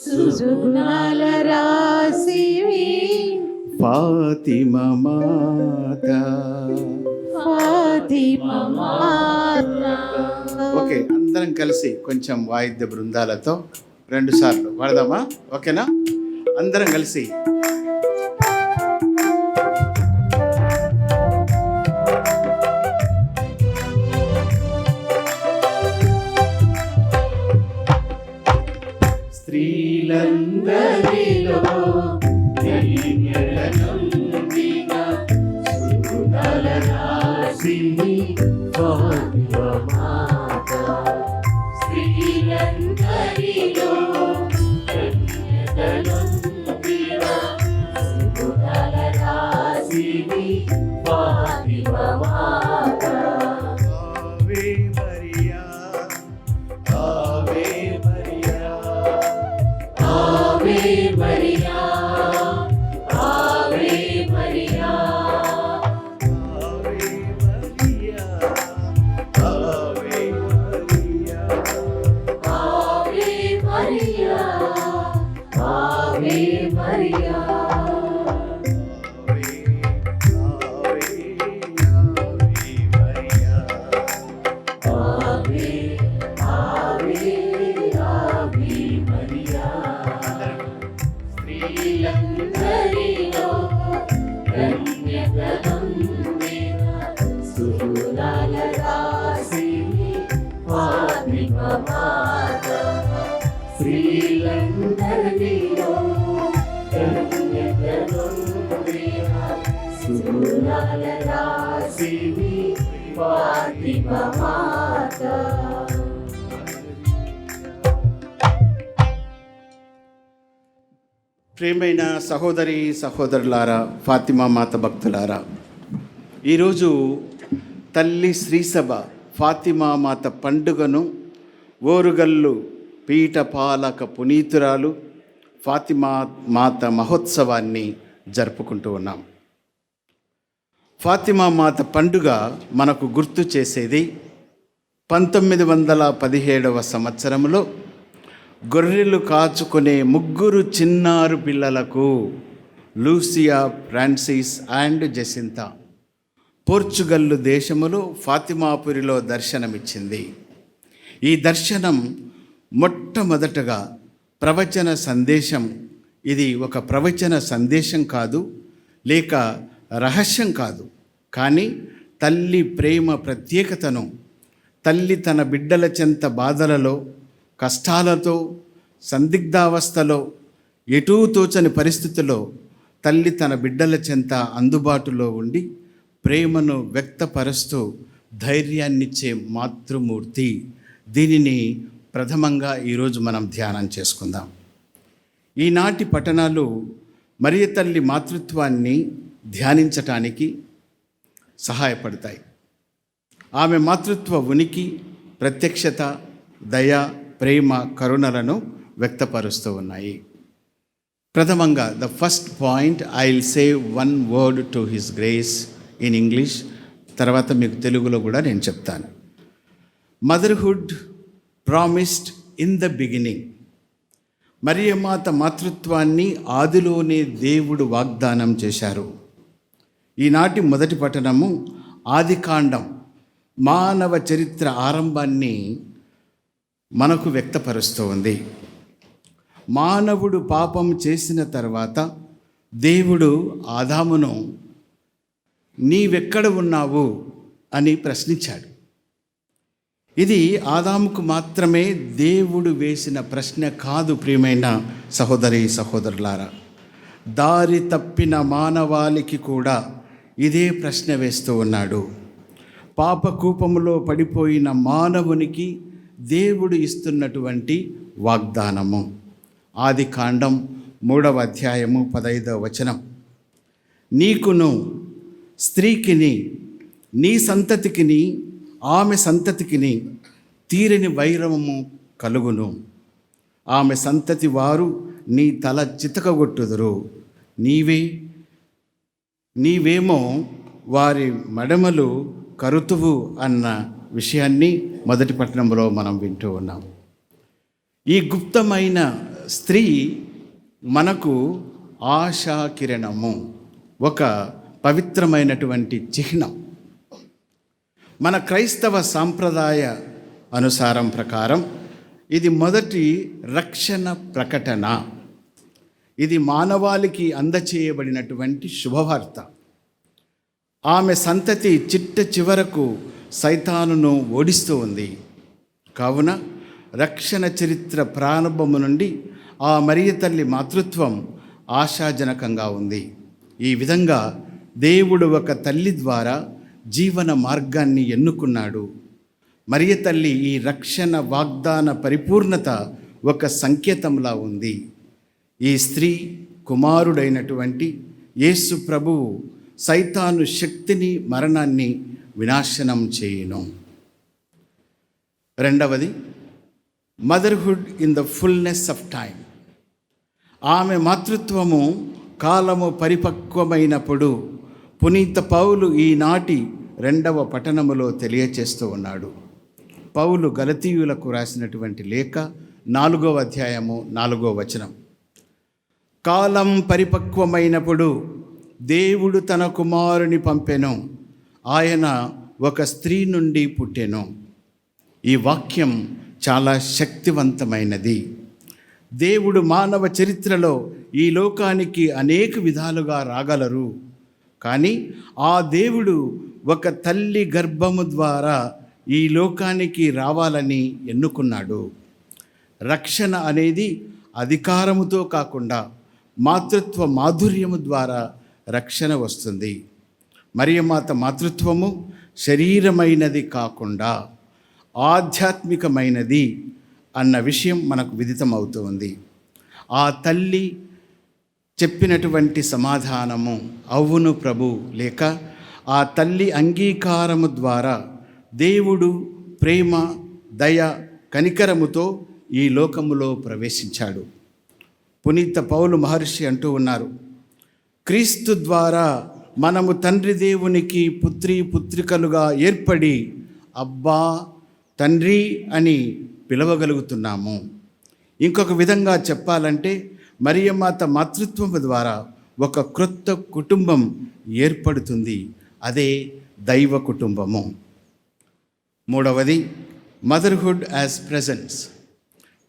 సుగుణాల రాశివి ఫాతిమా మాత. ఫాతిమా మాత. ఓకే, అందరం కలిసి కొంచెం వాయిద్య బృందాలతో 2 సార్లు పాడదామా? ఓకేనా? అందరం కలిసి. స్త్రీలందరిలో ప్రియమైన సహోదరి సహోదరులారా, ఫాతిమా మాత భక్తులారా, ఈరోజు తల్లి శ్రీసభ ఫాతిమా మాత పండుగను ఓరుగల్లు పీఠపాలక పునీతురాలు ఫాతిమా మాత మహోత్సవాన్ని జరుపుకుంటూ ఉన్నాం. ఫాతిమా మాత పండుగ మనకు గుర్తు చేసేది 1917వ సంవత్సరంలో గొర్రెలు కాచుకునే 3 చిన్నారు పిల్లలకు లూసియా, ఫ్రాన్సిస్ అండ్ జెసింతా పోర్చుగల్లు దేశములో ఫాతిమాపురిలో దర్శనమిచ్చింది. ఈ దర్శనం మొట్టమొదటగా ప్రవచన సందేశం. ఇది ఒక ప్రవచన సందేశం కాదు, లేక రహస్యం కాదు, కానీ తల్లి ప్రేమ ప్రత్యేకతను, తల్లి తన బిడ్డల చెంత బాధలలో, కష్టాలతో, సందిగ్ధావస్థలో, ఎటూ తోచని పరిస్థితుల్లో తల్లి తన బిడ్డల చెంత అందుబాటులో ఉండి ప్రేమను వ్యక్తపరుస్తూ ధైర్యాన్నిచ్చే మాతృమూర్తి. దీనిని ప్రథమంగా ఈరోజు మనం ధ్యానం చేసుకుందాం. ఈనాటి పఠనాలు మరియ తల్లి మాతృత్వాన్ని ధ్యానించటానికి సహాయపడతాయి. ఆమె మాతృత్వ ఉనికి, ప్రత్యక్షత, దయ, ప్రేమ, కరుణలను వ్యక్తపరుస్తూ ఉన్నాయి. ప్రథమంగా the first point, I will say one word to his grace in English, తర్వాత మీకు తెలుగులో కూడా నేను చెప్తాను. Motherhood promised in the beginning. మరియమాత మాతృత్వాన్ని ఆదిలోనే దేవుడు వాగ్దానం చేశారు. ఈనాటి మొదటి పఠనము ఆదికాండం, మానవ చరిత్ర ఆరంభాన్ని మనకు వ్యక్తపరుస్తూ ఉంది. మానవుడు పాపం చేసిన తర్వాత దేవుడు ఆదామును నీవెక్కడ ఉన్నావు అని ప్రశ్నించాడు. ఇది ఆదాముకు మాత్రమే దేవుడు వేసిన ప్రశ్న కాదు. ప్రియమైన సహోదరి సహోదరులారా, దారి తప్పిన మానవాళికి కూడా ఇదే ప్రశ్న వేస్తూ ఉన్నాడు. పాపకూపములో పడిపోయిన మానవునికి దేవుడు ఇస్తున్నటువంటి వాగ్దానము. ఆదికాండం 3వ అధ్యాయము 15వ వచనం, నీకును స్త్రీకిని నీ సంతతికిని ఆమె సంతతికిని తీరని వైరము కలుగును. ఆమె సంతతి వారు నీ తల చితకగొట్టుదురు, నీవేమో వారి మడమలు కరుతువు అన్న విషయాన్ని మొదటి పట్టణంలో మనం వింటూ ఉన్నాం. ఈ గుప్తమైన స్త్రీ మనకు ఆశా కిరణము, ఒక పవిత్రమైనటువంటి చిహ్నం. మన క్రైస్తవ సాంప్రదాయ అనుసారం ప్రకారం ఇది మొదటి రక్షణ ప్రకటన. ఇది మానవాళికి అందచేయబడినటువంటి శుభవార్త. ఆమె సంతతి చిట్ట చివరకు సైతానును ఓడిస్తూ ఉంది. కావున రక్షణ చరిత్ర ప్రారంభము నుండి ఆ మరియ తల్లి మాతృత్వం ఆశాజనకంగా ఉంది. ఈ విధంగా దేవుడు ఒక తల్లి ద్వారా జీవన మార్గాన్ని ఎన్నుకున్నాడు. మరియ తల్లి ఈ రక్షణ వాగ్దాన పరిపూర్ణత ఒక సంకేతంలా ఉంది. ఈ స్త్రీ కుమారుడైనటువంటి యేసు ప్రభువు సైతాను శక్తిని, మరణాన్ని వినాశనం చేయును. రెండవది, motherhood in the fullness of time. ఆమె మాతృత్వము కాలము పరిపక్వమైనప్పుడు పునీత పౌలు ఈనాటి 2వ పఠనములో తెలియచేస్తూ ఉన్నాడు. పౌలు గలతీయులకు రాసినటువంటి లేఖ 4వ అధ్యాయము 4వ వచనం, కాలం పరిపక్వమైనప్పుడు దేవుడు తన కుమారుని పంపెను, ఆయన ఒక స్త్రీ నుండి పుట్టెను. ఈ వాక్యం చాలా శక్తివంతమైనది. దేవుడు మానవ చరిత్రలో ఈ లోకానికి అనేక విధాలుగా రాగలరు. కానీ ఆ దేవుడు ఒక తల్లి గర్భము ద్వారా ఈ లోకానికి రావాలని ఎన్నుకున్నాడు. రక్షణ అనేది అధికారముతో కాకుండా మాతృత్వ మాధుర్యము ద్వారా రక్షణ వస్తుంది. మరియమాత మాతృత్వము శరీరమైనది కాకుండా ఆధ్యాత్మికమైనది అన్న విషయం మనకు విదితమవుతుంది. ఆ తల్లి చెప్పినటువంటి సమాధానము అవును ప్రభు, లేక ఆ తల్లి అంగీకారము ద్వారా దేవుడు ప్రేమ, దయ, కనికరముతో ఈ లోకములో ప్రవేశించాడు. పునీత పౌలు మహర్షి అంటూ ఉన్నారు, క్రీస్తు ద్వారా మనము తండ్రి దేవునికి పుత్రికలుగా ఏర్పడి అబ్బా తండ్రి అని పిలవగలుగుతున్నాము. ఇంకొక విధంగా చెప్పాలంటే మరియమాత మాతృత్వము ద్వారా ఒక క్రొత్త కుటుంబం ఏర్పడుతుంది. అదే దైవ కుటుంబము. మూడవది, మదర్హుడ్ యాజ్ ప్రెజెన్స్.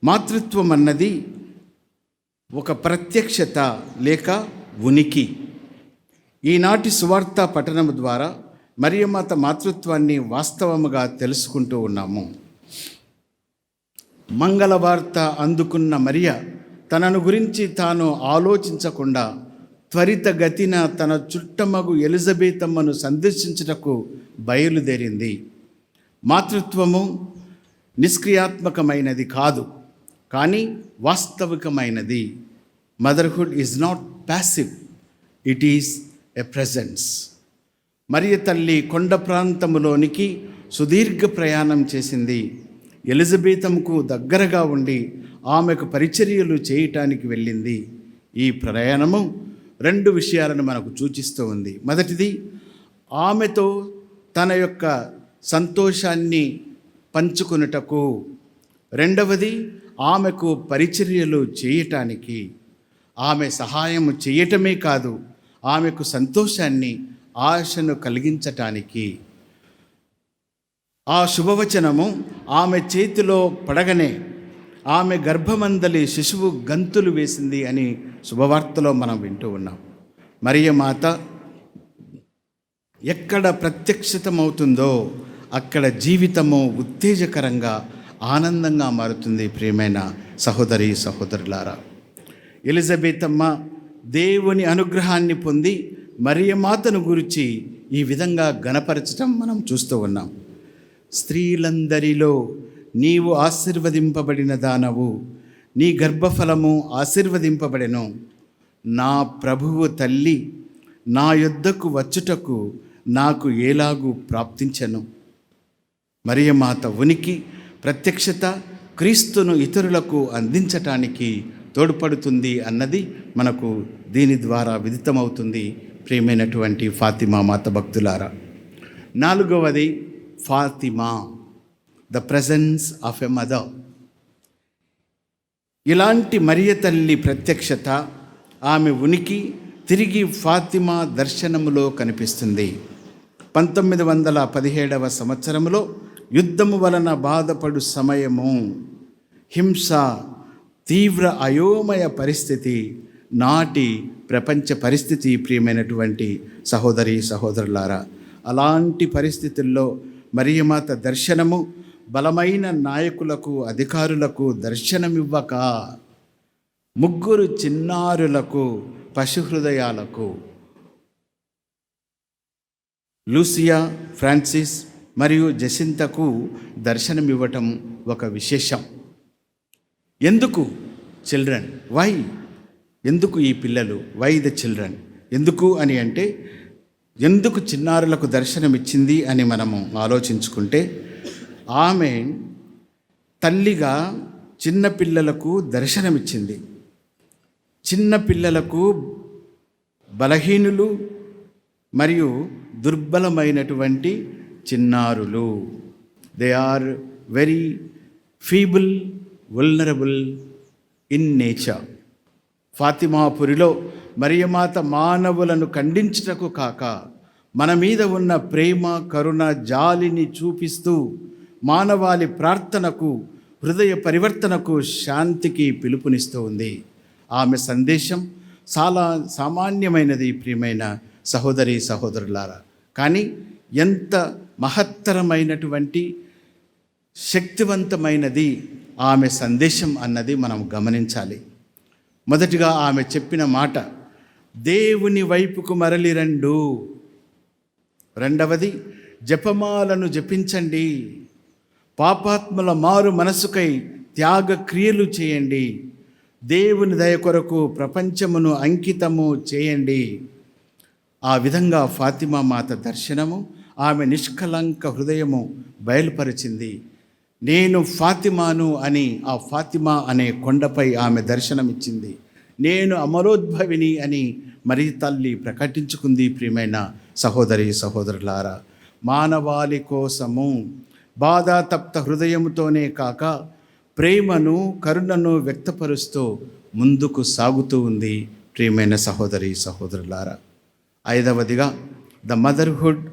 మాతృత్వం అన్నది ఒక ప్రత్యక్షత లేక ఉనికి. ఈనాటి సువార్త పఠనము ద్వారా మరియమాత మాతృత్వాన్ని వాస్తవముగా తెలుసుకుంటూ ఉన్నాము. మంగళవార్త అందుకున్న మరియ తనను గురించి తాను ఆలోచించకుండా త్వరితగతిన తన చుట్టమగు ఎలిజబెతమ్మను సందర్శించుటకు బయలుదేరింది. మాతృత్వము నిష్క్రియాత్మకమైనది కాదు, కానీ వాస్తవికమైనది. Motherhood is not passive, it is a presence. మరియ తల్లి కొండ ప్రాంతములోనికి సుదీర్ఘ ప్రయాణం చేసింది. ఎలిజబెతమ్మకు దగ్గరగా ఉండి ఆమెకు పరిచర్యలు చేయటానికి వెళ్ళింది. ఈ ప్రయాణము 2 విషయాలను మనకు సూచిస్తూ ఉంది. మొదటిది, ఆమెతో తన యొక్క సంతోషాన్ని పంచుకొనుటకు. రెండవది, ఆమెకు పరిచర్యలు చేయటానికి. ఆమె సహాయం చేయటమే కాదు, ఆమెకు సంతోషాన్ని, ఆశను కలిగించటానికి. ఆ శుభవచనము ఆమె చేతిలో పడగనే ఆమె గర్భమందలి శిశువు గంతులు వేసింది అని శుభవార్తలో మనం వింటూ ఉన్నాం. మరియమాత ఎక్కడ ప్రత్యక్షితమవుతుందో అక్కడ జీవితము ఉత్తేజకరంగా, ఆనందంగా మారుతుంది. ప్రియమైన సహోదరి సహోదరులారా, ఎలిజబెతమ్మ దేవుని అనుగ్రహాన్ని పొంది మరియమాతను గురించి ఈ విధంగా గణపరచటం మనం చూస్తూ ఉన్నాం. స్త్రీలందరిలో నీవు ఆశీర్వదింపబడిన దానవు, నీ గర్భఫలము ఆశీర్వదింపబడెను. నా ప్రభువు తల్లి నా యొద్దకు వచ్చుటకు నాకు ఎలాగూ ప్రాప్తించెను. మరియమాత ఉనికి, ప్రత్యక్షత క్రీస్తును ఇతరులకు అందించటానికి తోడ్పడుతుంది అన్నది మనకు దీని ద్వారా విదితమవుతుంది. ప్రియమైనటువంటి ఫాతిమా మాత భక్తులారా, 4వది Fatima, the presence of a mother. ఇలాంటి మరియ తల్లి ప్రత్యక్షత, ఆమె ఉనికి తిరిగి ఫాతిమా దర్శనములో కనిపిస్తుంది. 1917వ సంవత్సరంలో యుద్ధము వలన బాధపడు సమయము, హింస, తీవ్ర అయోమయ పరిస్థితి, నాటి ప్రపంచ పరిస్థితి. ప్రియమైనటువంటి సహోదరి సహోదరులారా, అలాంటి పరిస్థితుల్లో మరియమాత దర్శనము బలమైన నాయకులకు, అధికారులకు దర్శనమివ్వక 3 చిన్నారులకు, పశుహృదయాలకు, లూసియా, ఫ్రాన్సిస్ మరియు జసింతకు దర్శనమివ్వటం ఒక విశేషం. ఎందుకు చిల్డ్రన్? వై? ఎందుకు ఈ పిల్లలు? Why the children? ఎందుకు అని అంటే, ఎందుకు చిన్నారులకు దర్శనమిచ్చింది అని మనము ఆలోచించుకుంటే, ఆమె తల్లిగా చిన్నపిల్లలకు దర్శనమిచ్చింది. చిన్నపిల్లలకు, బలహీనులు మరియు దుర్బలమైనటువంటి చిన్నారులు, they are very feeble, vulnerable in nature. ఫాతిమాపురిలో మరియమాత మానవులను ఖండించుటకు కాక మన మీద ఉన్న ప్రేమ, కరుణ, జాలిని చూపిస్తూ మానవాళి ప్రార్థనకు, హృదయ పరివర్తనకు, శాంతికి పిలుపునిస్తూ ఉంది. ఆమె సందేశం చాలా సామాన్యమైనది ప్రియమైన సహోదరి సహోదరులారా, కానీ ఎంత మహత్తరమైనటువంటి శక్తివంతమైనది ఆమె సందేశం అన్నది మనం గమనించాలి. మొదటిగా ఆమె చెప్పిన మాట, దేవుని వైపుకు మరలిరండు. రెండవది, జపమాలను జపించండి. పాపాత్ముల మారు మనసుకై త్యాగ క్రియలు చేయండి. దేవుని దయ కొరకు ప్రపంచమును అంకితము చేయండి. ఆ విధంగా ఫాతిమా మాత దర్శనము ఆమె నిష్కలంక హృదయము బయలుపరిచింది. నేను ఫాతిమాను అని ఆ ఫాతిమా అనే కొండపై ఆమె దర్శనమిచ్చింది. నేను అమరోద్భవిని అని మరి తల్లి ప్రకటించుకుంది. ప్రియమైన సహోదరి సహోదరులారా, మానవాళి కోసము బాధాతప్త హృదయముతోనే కాక ప్రేమను, కరుణను వ్యక్తపరుస్తూ ముందుకు సాగుతూ ఉంది. ప్రియమైన సహోదరి సహోదరులారా, 5వదిగా ద మదర్హుడ్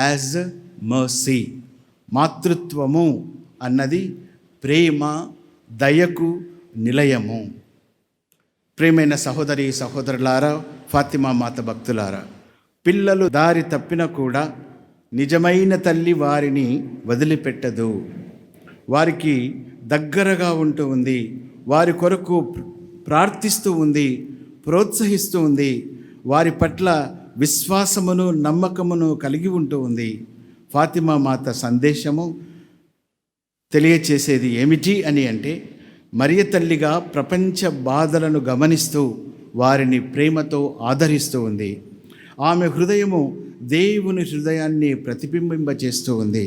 యాజ్ మర్సీ. మాతృత్వము అన్నది ప్రేమ, దయకు నిలయము. ప్రియమైన సహోదరి సహోదరులారా, ఫాతిమా మాత భక్తులారా, పిల్లలు దారి తప్పిన కూడా నిజమైన తల్లి వారిని వదిలిపెట్టదు, వారికి దగ్గరగా ఉంటూ ఉంది, వారి కొరకు ప్రార్థిస్తూ ఉంది, ప్రోత్సహిస్తూ ఉంది, వారి పట్ల విశ్వాసమును నమ్మకమును కలిగి ఉంటూ ఉంది. ఫాతిమా మాత సందేశము తెలియచేసేది ఏమిటి అని అంటే, మరియ తల్లిగా ప్రపంచ బాధలను గమనిస్తూ వారిని ప్రేమతో ఆదరిస్తూ ఉంది. ఆమె హృదయము దేవుని హృదయాన్ని ప్రతిబింబింపచేస్తూ ఉంది.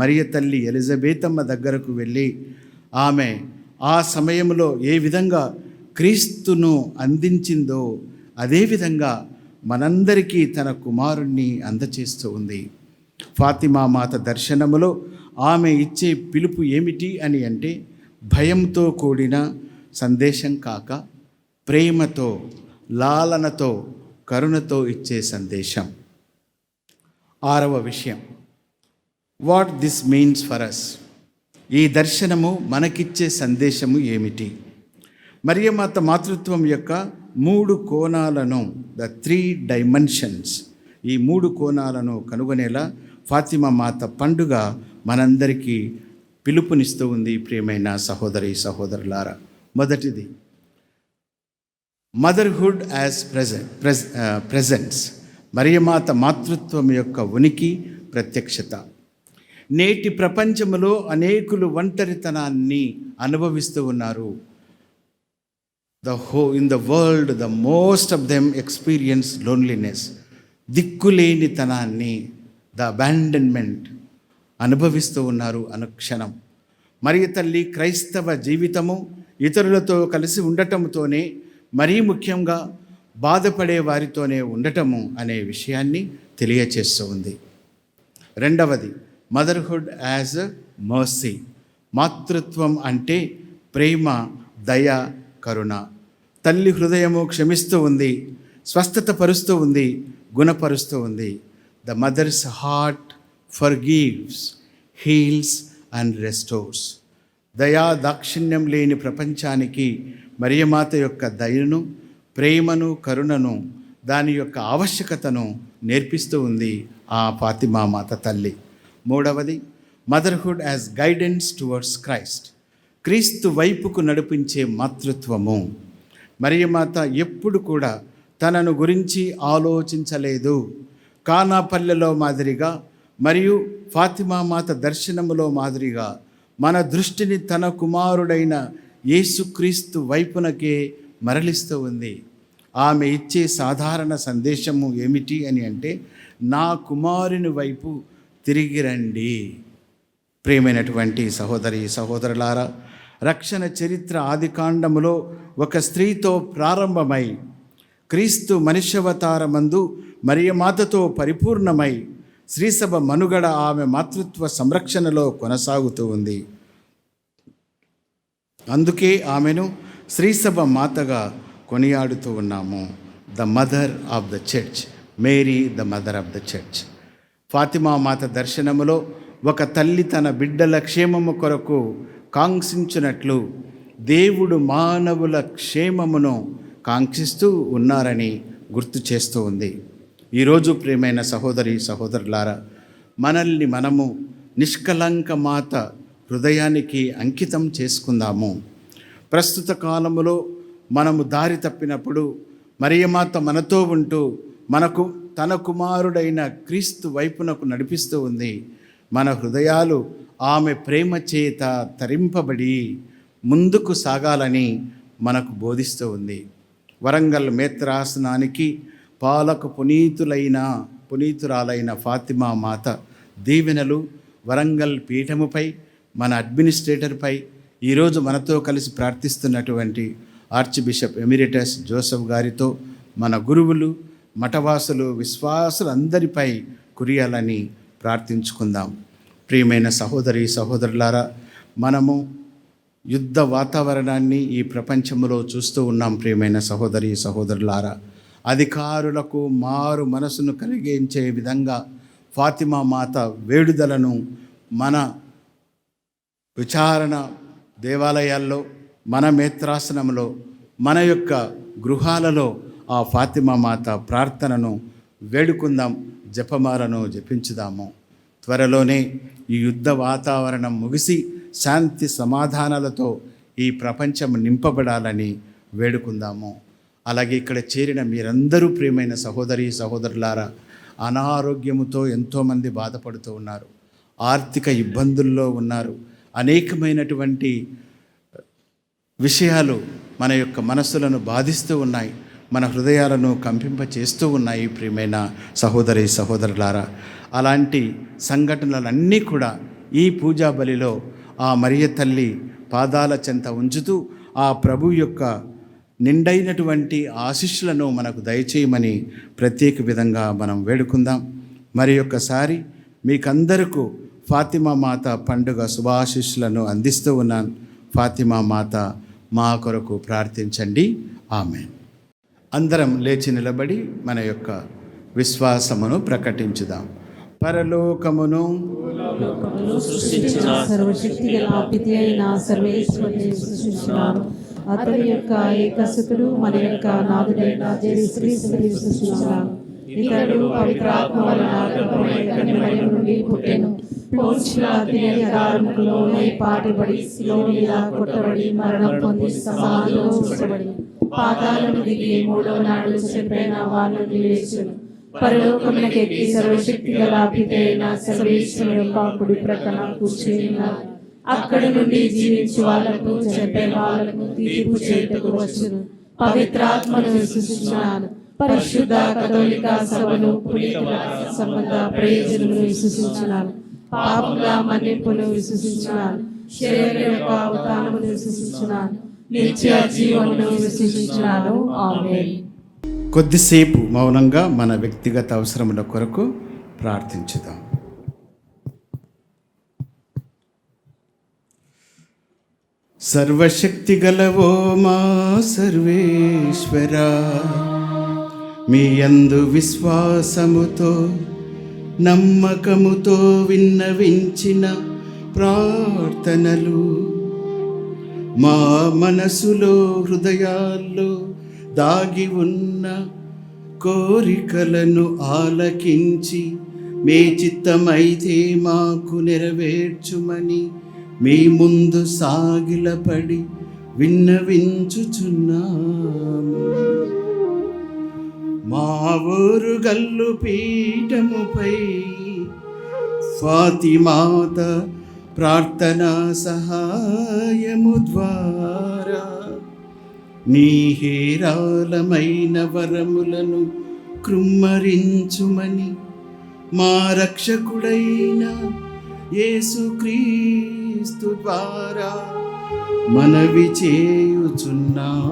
మరియ తల్లి ఎలిజబెతమ్మ దగ్గరకు వెళ్ళి ఆమె ఆ సమయంలో ఏ విధంగా క్రీస్తును అందించిందో అదేవిధంగా మనందరికీ తన కుమారుణ్ణి అందచేస్తూ ఉంది. ఫాతిమా మాత దర్శనములో ఆమె ఇచ్చే పిలుపు ఏమిటి అని అంటే, భయంతో కూడిన సందేశం కాక ప్రేమతో, లాలనతో, కరుణతో ఇచ్చే సందేశం. 6వ విషయం, what this means for us. ఈ దర్శనము మనకిచ్చే సందేశము ఏమిటి? మరియమాత మాతృత్వం యొక్క 3 కోణాలను, ద 3 డైమెన్షన్స్, ఈ 3 కోణాలను కనుగొనేలా ఫాతిమా మాత పండుగ మనందరికీ పిలుపునిస్తూ ఉంది. ప్రియమైన సహోదరి సహోదరులారా, మొదటిది మదర్హుడ్ యాజ్ ప్రెజెన్స్, మరియమాత మాతృత్వం యొక్క ఉనికి, ప్రత్యక్షత. నేటి ప్రపంచంలో అనేకులు ఒంటరితనాన్ని అనుభవిస్తూ ఉన్నారు. In the world, the most of them experience loneliness. దిక్కులేనితనాన్ని, ద అబాండన్మెంట్ అనుభవిస్తూ ఉన్నారు అనుక్షణం. మరియ తల్లి క్రైస్తవ జీవితము ఇతరులతో కలిసి ఉండటంతోనే, మరీ ముఖ్యంగా బాధపడే వారితోనే ఉండటము అనే విషయాన్ని తెలియచేస్తూ ఉంది. రెండవది, మదర్హుడ్ యాజ్ మర్సీ. మాతృత్వం అంటే ప్రేమ, దయ, కరుణ. తల్లి హృదయము క్షమిస్తూ ఉంది, స్వస్థత పరుస్తూ ఉంది, గుణపరుస్తూ ఉంది. The mother's heart forgives, heals and restores. దయా దాక్షిణ్యం లేని ప్రపంచానికి మరియమాత యొక్క దయను, ప్రేమను, కరుణను, దాని యొక్క ఆవశ్యకతను నేర్పిస్తూ ఉంది ఆ ఫాతిమా మాత తల్లి. మూడవది, motherhood as guidance towards Christ. క్రీస్తు వైపుకు నడిపించే మాతృత్వము. మరియమాత ఎప్పుడు కూడా తనను గురించి ఆలోచించలేదు. కానాపల్లెలో మాదిరిగా మరియు ఫాతిమా మాత దర్శనములో మాదిరిగా మన దృష్టిని తన కుమారుడైన యేసుక్రీస్తు వైపునకే మరలిస్తూ ఉంది. ఆమె ఇచ్చే సాధారణ సందేశము ఏమిటి అని అంటే, నా కుమారుని వైపు తిరిగి రండి. ప్రియమైనటువంటి సహోదరి సహోదరులారా, రక్షణ చరిత్ర ఆదికాండములో ఒక స్త్రీతో ప్రారంభమై క్రీస్తు మనుష్యవతారమందు మరియమాతతో పరిపూర్ణమై శ్రీసభ మనుగడ ఆమె మాతృత్వ సంరక్షణలో కొనసాగుతూ ఉంది. అందుకే ఆమెను శ్రీసభ మాతగా కొనియాడుతూ ఉన్నాము. The mother of the church, Mary the mother of the church. Fatima మాత దర్శనములో ఒక తల్లి తన బిడ్డల క్షేమము కొరకు కాంక్షించినట్లు దేవుడు మానవుల క్షేమమును కాంక్షిస్తూ ఉన్నారని గుర్తు చేస్తూ ఉంది. ఈరోజు ప్రియమైన సహోదరి సహోదరులారా, మనల్ని మనము నిష్కలంక మాత హృదయానికి అంకితం చేసుకుందాము. ప్రస్తుత కాలములో మనము దారి తప్పినప్పుడు మరియమాత మనతో ఉంటూ మనకు తన కుమారుడైన క్రీస్తు వైపునకు నడిపిస్తూ ఉంది. మన హృదయాలు ఆమె ప్రేమ చేత తరింపబడి ముందుకు సాగాలని మనకు బోధిస్తూ ఉంది. వరంగల్ మేత్రాసనానికి పాలక పునీతురాలైన ఫాతిమా మాత దీవెనలు వరంగల్ పీఠముపై, మన అడ్మినిస్ట్రేటర్పై, ఈరోజు మనతో కలిసి ప్రార్థిస్తున్నటువంటి ఆర్చ్ బిషప్ ఎమిరిటస్ జోసెఫ్ గారితో, మన గురువులు, మఠవాసులు, విశ్వాసులందరిపై కురియాలని ప్రార్థించుకుందాం. ప్రియమైన సహోదరి సహోదరులారా, మనము యుద్ధ వాతావరణాన్ని ఈ ప్రపంచంలో చూస్తూ ఉన్నాం. ప్రియమైన సహోదరి సహోదరులారా, అధికారులకు మారు మనసును కలిగించే విధంగా ఫాతిమా మాత వేడుదలను మన విచారణ దేవాలయాల్లో, మన మేత్రాసనంలో, మన యొక్క గృహాలలో ఆ ఫాతిమా మాత ప్రార్థనను వేడుకుందాం. జపమాలను జపించుదాము. త్వరలోనే ఈ యుద్ధ వాతావరణం ముగిసి శాంతి సమాధానాలతో ఈ ప్రపంచం నింపబడాలని వేడుకుందాము. అలాగే ఇక్కడ చేరిన మీరందరూ ప్రియమైన సహోదరి సహోదరులారా, అనారోగ్యముతో ఎంతోమంది బాధపడుతూ ఉన్నారు, ఆర్థిక ఇబ్బందుల్లో ఉన్నారు. అనేకమైనటువంటి విషయాలు మన యొక్క మనస్సులను బాధిస్తూ ఉన్నాయి, మన హృదయాలను కంపింపచేస్తూ ఉన్నాయి. ప్రియమైన సహోదరి సహోదరులారా, అలాంటి సంఘటనలన్నీ కూడా ఈ పూజా బలిలో ఆ మరియ తల్లి పాదాల చెంత ఉంచుతూ ఆ ప్రభు యొక్క నిండైనటువంటి ఆశీస్సులను మనకు దయచేయమని ప్రత్యేక విధంగా మనం వేడుకుందాం. మరి ఒక్కసారి మీకందరకు ఫాతిమా మాత పండుగ శుభాశీస్సులను అందిస్తూ ఉన్నాను. ఫాతిమా మాత మా కొరకు ప్రార్థించండి. ఆమేన్. అందరం లేచి నిలబడి మన యొక్క విశ్వాసమును ప్రకటించుదాం. పరలోకమును సృష్టించిన సర్వశక్తి గల పితి అయిన సర్వేశ్వరుని సృష్టించినాను. అతని యొక్క ఏకసుతుడు మన యొక్క నాథుడైన యేసుక్రీస్తుని సృష్టించినాను. ఇతడు పవిత్రాత్మ వలన గర్భమై కన్య మరియ నుండి పుట్టెను. పోన్షియ పిలాతుకు లోనై పాటుపడి శిలువ మీద కొట్టబడి మరణం పొంది సమాధిలో ఉంచబడి పాతాళము దిగి మూడవ నాడు చనిపోయిన వారి నుండి లేచెను. పరలోకమునకు ఎక్కి సర్వశక్తి గల పితి అయిన సర్వేశ్వరుని యొక్క కుడి ప్రక్కన కూర్చుని ఉన్నాడు. అక్కడి నుండి జీవించి వాళ్ళకు చనిపోయిన వాళ్ళకు తీర్పు చేయుటకు వచ్చును. పవిత్రాత్మను విశ్వసించున్నాను. పరిశుద్ధ కథోలిక సభను పునీతుల సంబంధ ప్రయోజనమును విశ్వసించున్నాను. పాపముల మన్నింపును విశ్వసించున్నాను. శరీరం యొక్క ఉత్థానమును విశ్వసించున్నాను. నిత్య జీవమును విశ్వసించున్నాను. ఆమేన్. కొద్దిసేపు మౌనంగా మన వ్యక్తిగత అవసరముల కొరకు ప్రార్థించుదాం. సర్వశక్తి గలవో మా సర్వేశ్వరా, మీ యందు విశ్వాసముతో నమ్మకముతో విన్నవించిన ప్రార్థనలు మా మనసులో హృదయాల్లో దాగి ఉన్న కోరికలను ఆలకించి మీ చిత్తమైతే మాకు నెరవేర్చుమని మీ ముందు సాగిలపడి విన్నవించుచున్నాము. మా ఊరు గల్లు పీఠముపై ఫాతిమాత ప్రార్థనా సహాయము ద్వారా నీ హేరాళమైన వరములను కృమ్మరించుమని మా రక్షకుడైన యేసుక్రీస్తు ద్వారా మనవి చేయుచున్నాము.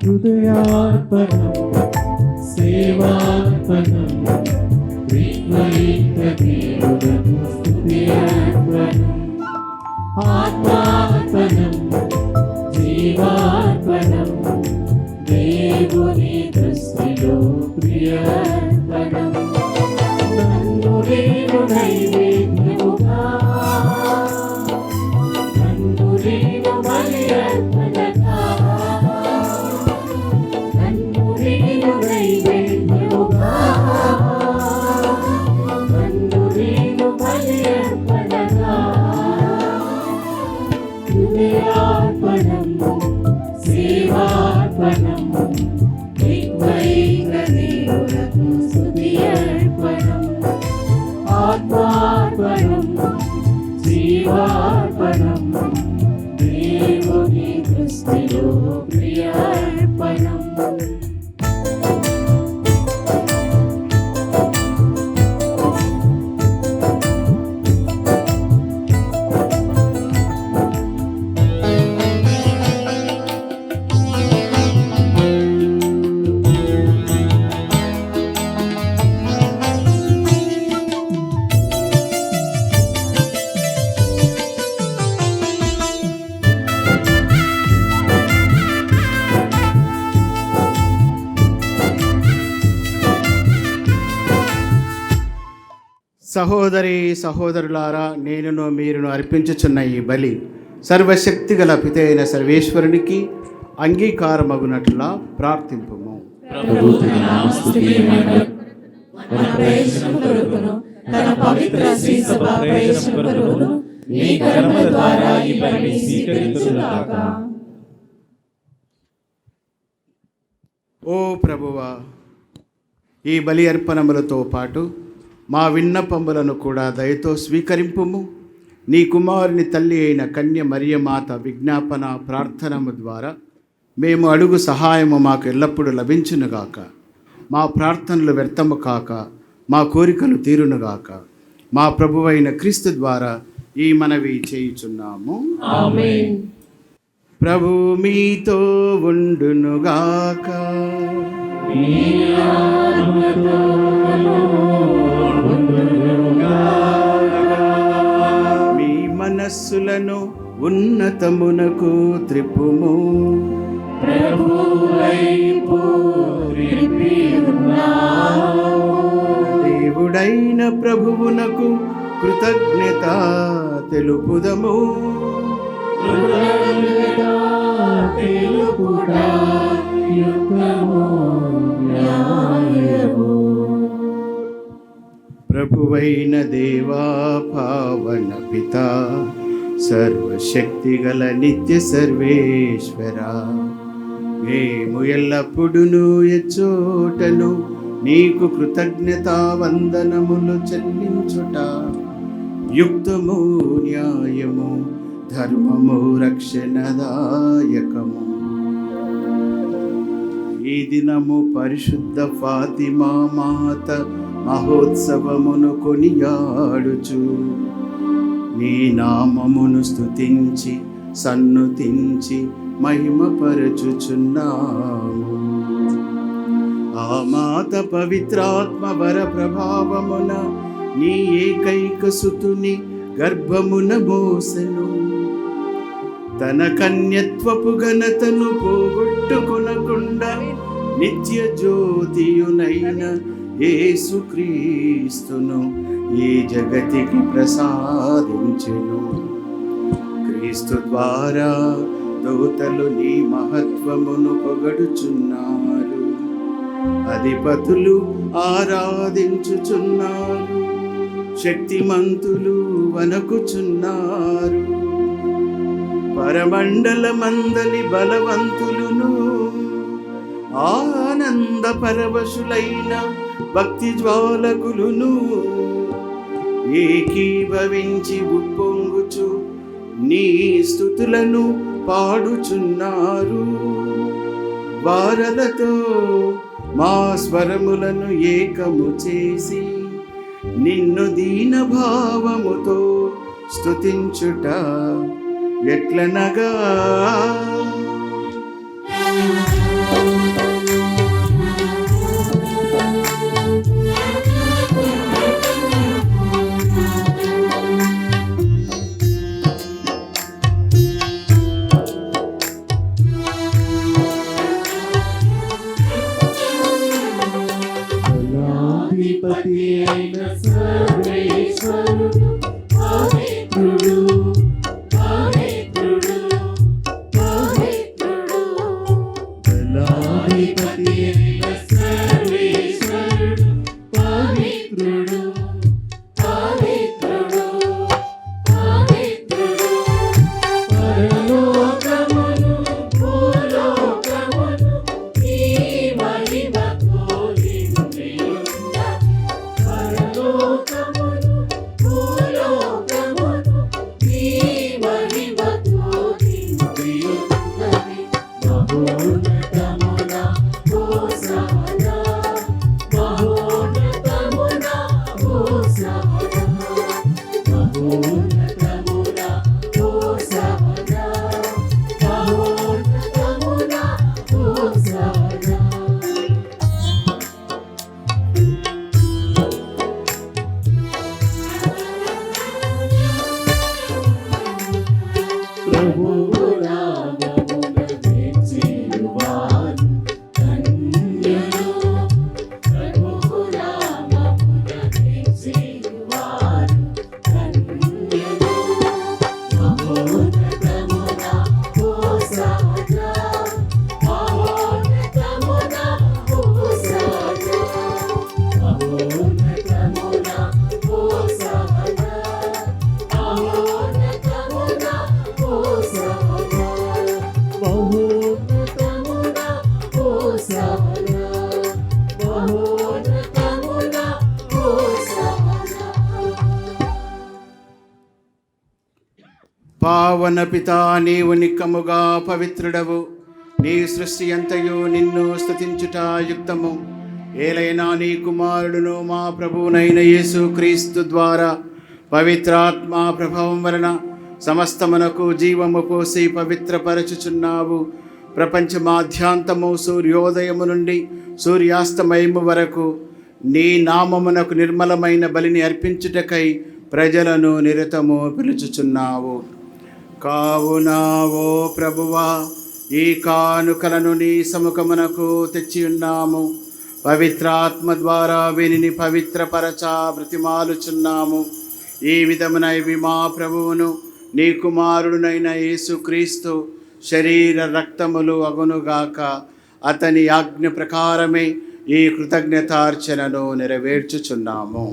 హృదయార్పణం సేవార్పణం త్రిత్వైక దేవుడకు స్తుతియార్పణం ఆత్మార్పణం జీవార్పణం దేవుని దృష్టిలో ప్రియార్పణం. నన్ను నేను నైవేద్యముగా నన్ను నేను బలి అర్పణగా నన్ను నేను నైవేద్యముగా నన్ను నేను బలి అర్పణగా హృదయార్పణం సేవార్పణం త్రిత్వైక దేవుడకు స్తుతియార్పణం ఆత్మార్పణం జీవార్పణం దేవుని దృష్టిలో ప్రియార్పణం. సహోదరి సహోదరులారా, నేనును మీరును అర్పించుచున్న ఈ బలి సర్వశక్తి గల పిత అయిన సర్వేశ్వరునికి అంగీకారమగునట్లా ప్రార్థింపుము. ప్రభు తన నామస్తుతి మన ప్రయోజనం కొరకును తన పవిత్ర శ్రీ సభ ప్రయోజనం కొరకును నీ కర్మ ద్వారా ఈ బలిని స్వీకరించుగాక. ఓ ప్రభువా, ఈ బలి అర్పణములతో పాటు మా విన్నపములను కూడా దయతో స్వీకరింపుము. నీ కుమారుని తల్లి అయిన కన్య మరియమాత విజ్ఞాపన ప్రార్థనము ద్వారా మేము అడుగు సహాయము మాకు ఎల్లప్పుడూ లభించునుగాక. మా ప్రార్థనలు వ్యర్థము కాక మా కోరికలు తీరునుగాక. మా ప్రభువైన క్రీస్తు ద్వారా ఈ మనవి చేయుచున్నాము. ఆమేన్. ప్రభు మీతో ఉండునుగాక. మీ మనస్సులను ఉన్నతమునకు త్రిప్పుము. దేవుడైన ప్రభువునకు కృతజ్ఞత తెలుపుదము. ప్రభువైన దేవా, పావన పిత, సర్వశక్తిగల నిత్య సర్వేశ్వర, మేము ఎల్లప్పుడూ ఎచ్చోటను నీకు కృతజ్ఞతా వందనములు చెల్లించుట యుక్తము, న్యాయము, ధర్మము, రక్షణదాయకము. ఈ దినము పరిశుద్ధ ఫాతిమా మాత మహోత్సవమును కొనియాడుచు నీ నామమును స్తుతించి సన్నుతించి మహిమపరచుచున్నాము. ఆ మాత పవిత్రాత్మ వర ప్రభావమున నీ ఏకైక సుతుని గర్భమున మోసెను. తన కన్యత్వపు ఘనతను పోగొట్టుకొనకుండా నిత్య జ్యోతియునైన యేసుక్రీస్తును ఈ జగతికి ప్రసాదించెను. క్రీస్తు ద్వారా దూతలు నీ మహత్వమును పొగడుచున్నారు, అధిపతులు ఆరాధించుచున్నారు, శక్తిమంతులు వణకుచున్నారు. పరమండలమందలి బలవంతులును ఆనంద పరవశులైన భక్తి జ్వాలకులును ఏకీభవించి ఉప్పొంగుచు నీ స్తుతులను పాడుచున్నారు. వారలతో మా స్వరములను ఏకము చేసి నిన్ను దీనభావముతో స్తుతించుట ఎట్లనగా, అధిపతి అయిన సర్వేశ్వరుడు పవిత్రుడు, పవిత్రుడు, పవిత్రుడు. అధిపతి అయిన సర్వేశ్వరుడు పవిత్రుడు, పవిత్రుడు, పవిత్రుడు. పరలోకమును భూలోకమును ఈ మహిమతో నిండి ఉన్నది. పరలోకమును భూలోకమును ఈ మహిమతో నిండి ఉన్నది. మహోన్నతమున హోసన్నా, మహోన్నతమున హోసన్నా, మహోన్నతమున హోసన్నా, మహోన్నతమున హోసన్నా. ప్రభువు నామమున వేచియువారు ధన్యులు, ప్రభువు నామమున వేచియువారు పావన పితా, నీవు నిక్కముగా పవిత్రుడవు. నీ సృష్టి అంతయు నిన్ను స్తుతించుట యుక్తము. ఏలైనా నీ కుమారుడును మా ప్రభువునైన యేసు క్రీస్తు ద్వారా పవిత్రాత్మ ప్రభావం వలన సమస్తమునకు జీవము పోసి పవిత్రపరచుచున్నావు. ప్రపంచమాధ్యాంతము సూర్యోదయము నుండి సూర్యాస్తమయము వరకు నీ నామమునకు నిర్మలమైన బలిని అర్పించుటకై ప్రజలను నిరతము పిలుచుచున్నావు. కావున ఓ ప్రభువా, ఈ కానుకలను నీ సముఖమునకు తెచ్చి ఉన్నాము. పవిత్రాత్మ ద్వారా వీనిని పవిత్రపరచ బ్రతిమాలుచున్నాము. ఈ విధమున ఇవి మా ప్రభువును నీ కుమారుడునైన యేసుక్రీస్తు శరీర రక్తములు అగునుగాక. అతని ఆజ్ఞ ప్రకారమే ఈ కృతజ్ఞతార్చనను నెరవేర్చుచున్నాము.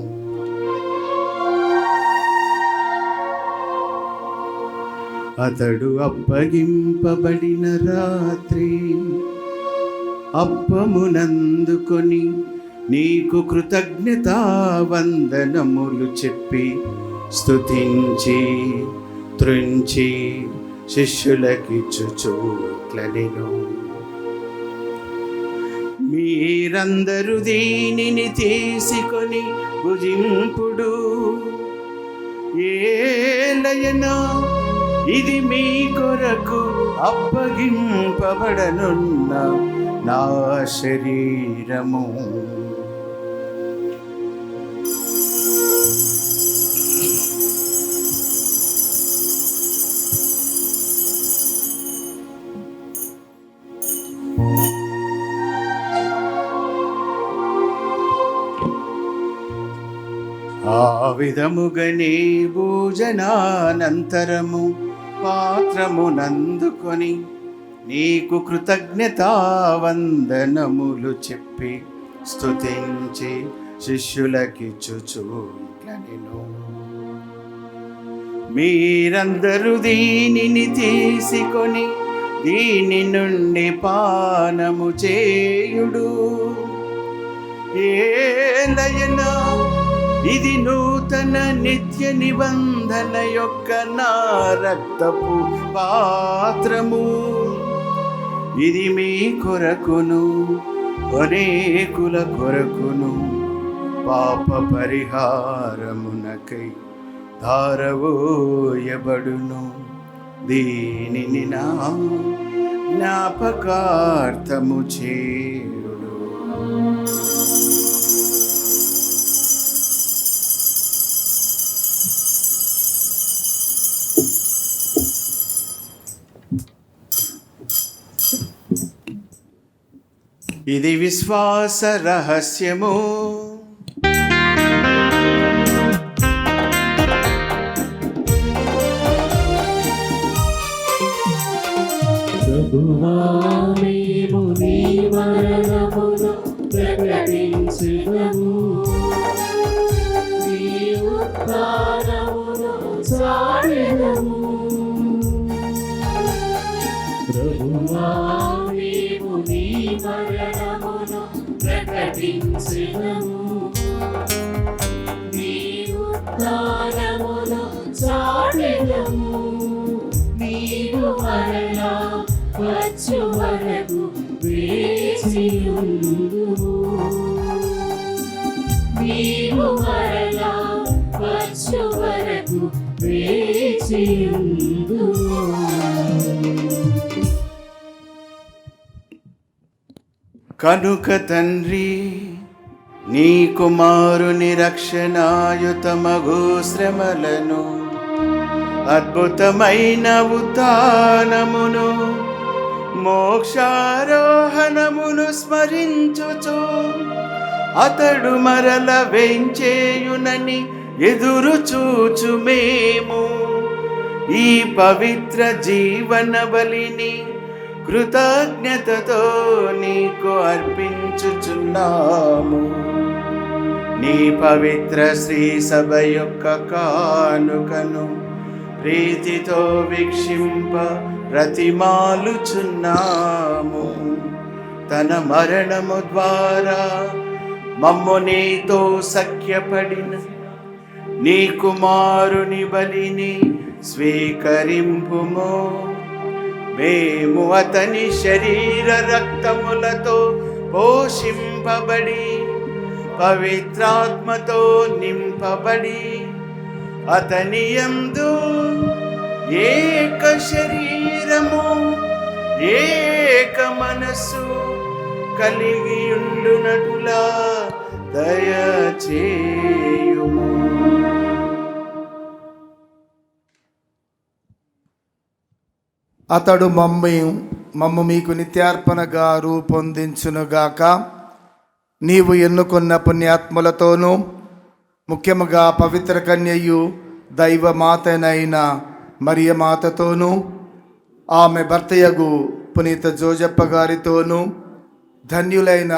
అతడు అప్పగింపబడిన రాత్రి అప్పమునందుకొని నీకు కృతజ్ఞతా వందనములు చెప్పి స్తుతించి త్రుంచి శిష్యులకిచ్చుచూట్లనెను. మీరందరూ దీనిని తీసుకొని భుజింపుడు. ఏలయనా ఇది మీ కొరకు అప్పగింపబడనున్న నా శరీరము. ఆ విధముగనే భోజనానంతరము పాత్రమునందుకొని నీకు కృతజ్ఞతా వందనములు చెప్పి స్తుతించి శిష్యులకిచ్చుచూట్లనెను. మీరందరూ దీనిని తీసుకొని దీని నుండి పానము చేయుడు. ఏలయనా ఇది నూతన నిత్య నిబంధన యొక్క నా రక్తపు పాత్రము. ఇది మీ కొరకును అనేకుల కొరకును పాప పరిహారమునకై ధారవోయబడును. దీనిని నా జ్ఞాపకార్థము చేయుడు. ఇది విశ్వాస రహస్యము. ప్రభువా, మేము నీ మరణమును ప్రకటించెదము, నీ ఉత్థానమును చాటెదము. ప్రభువా, మేము నీ మరణమును ప్రకటించెదము, నీ ఉత్థానమును చాటెదము. నీవు మరలా వచ్చు వరకు వేచియుందుము, నీవు మరలా వచ్చు వరకు వేచియుందుము. కనుక తండ్రి, నీ కుమారుని రక్షణాయుతమగు శ్రమలను అద్భుతమైన ఉత్థానమును మోక్షారోహణమును స్మరించుచు అతడు మరల వేంచేయునని ఎదురు చూచు మేము ఈ పవిత్ర జీవన బలిని కృతజ్ఞతతో నీకు అర్పించుచున్నాము. నీ పవిత్ర శ్రీ సభ యొక్క కానుకను ప్రీతితో వీక్షింప ప్రతిమాలుచున్నాము. తన మరణము ద్వారా మమ్ము నీతో సఖ్యపడిన నీ కుమారుని బలిని స్వీకరింపుము. మేము అతని శరీర రక్తములతో పోషింపబడి పవిత్రాత్మతో నింపబడి అతని యందు ఏక శరీరము ఏక మనస్సు కలిగి ఉండునటులా దయచేయుము. అతడు మమ్ము మీకు నిత్యార్పణగా రూపొందించునుగాక. నీవు ఎన్నుకున్న పుణ్యాత్ములతోనూ ముఖ్యముగా పవిత్ర కన్యయు దైవమాతనైన మరియమాతతోనూ ఆమె భర్తయగు పునీత జోజప్ప గారితోనూ ధన్యులైన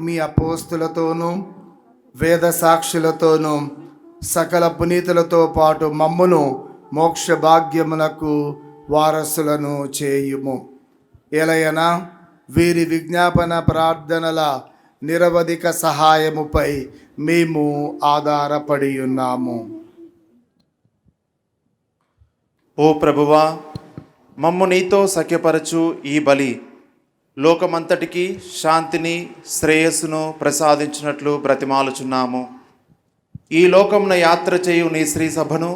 మీ అపోస్తులతోనూ వేద సాక్షులతోనూ సకల పునీతులతో పాటు మమ్మును మోక్ష భాగ్యమునకు వారసులను చేయుము. ఎలయనా వీరి విజ్ఞాపన ప్రార్థనల నిరవధిక సహాయముపై మేము ఆధారపడి ఉన్నాము. ఓ ప్రభువా, మమ్ము నీతో సఖ్యపరచు ఈ బలి లోకమంతటికి శాంతిని శ్రేయస్సును ప్రసాదించినట్లు బ్రతిమాలుచున్నాము. ఈ లోకమున యాత్ర చేయు నీ శ్రీ సభను,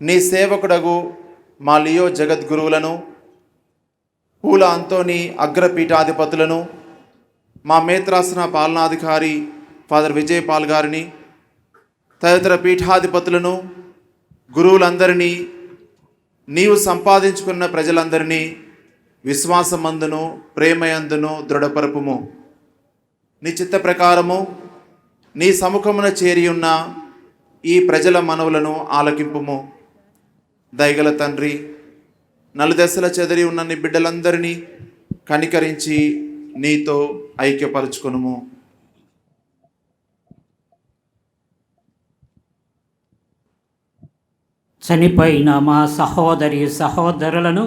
నీ సేవకుడగు మా లియో జగద్గురువులను, పూల అంతోని అగ్రపీఠాధిపతులను, మా మేత్రాసన పాలనాధికారి ఫాదర్ విజయపాల్ గారిని, తదితర పీఠాధిపతులను, గురువులందరినీ, నీవు సంపాదించుకున్న ప్రజలందరినీ విశ్వాసమందును ప్రేమయందును దృఢపరపుము. నీ చిత్త ప్రకారము నీ సముఖమున చేరియున్న ఈ ప్రజల మనవులను ఆలకింపుము. దయగల తండ్రి, నలుదశల చెదరి ఉన్న నీ బిడ్డలందరినీ కనికరించి నీతో ఐక్యపరచుకొనుము. చనిపోయిన మా సహోదరి సహోదరులను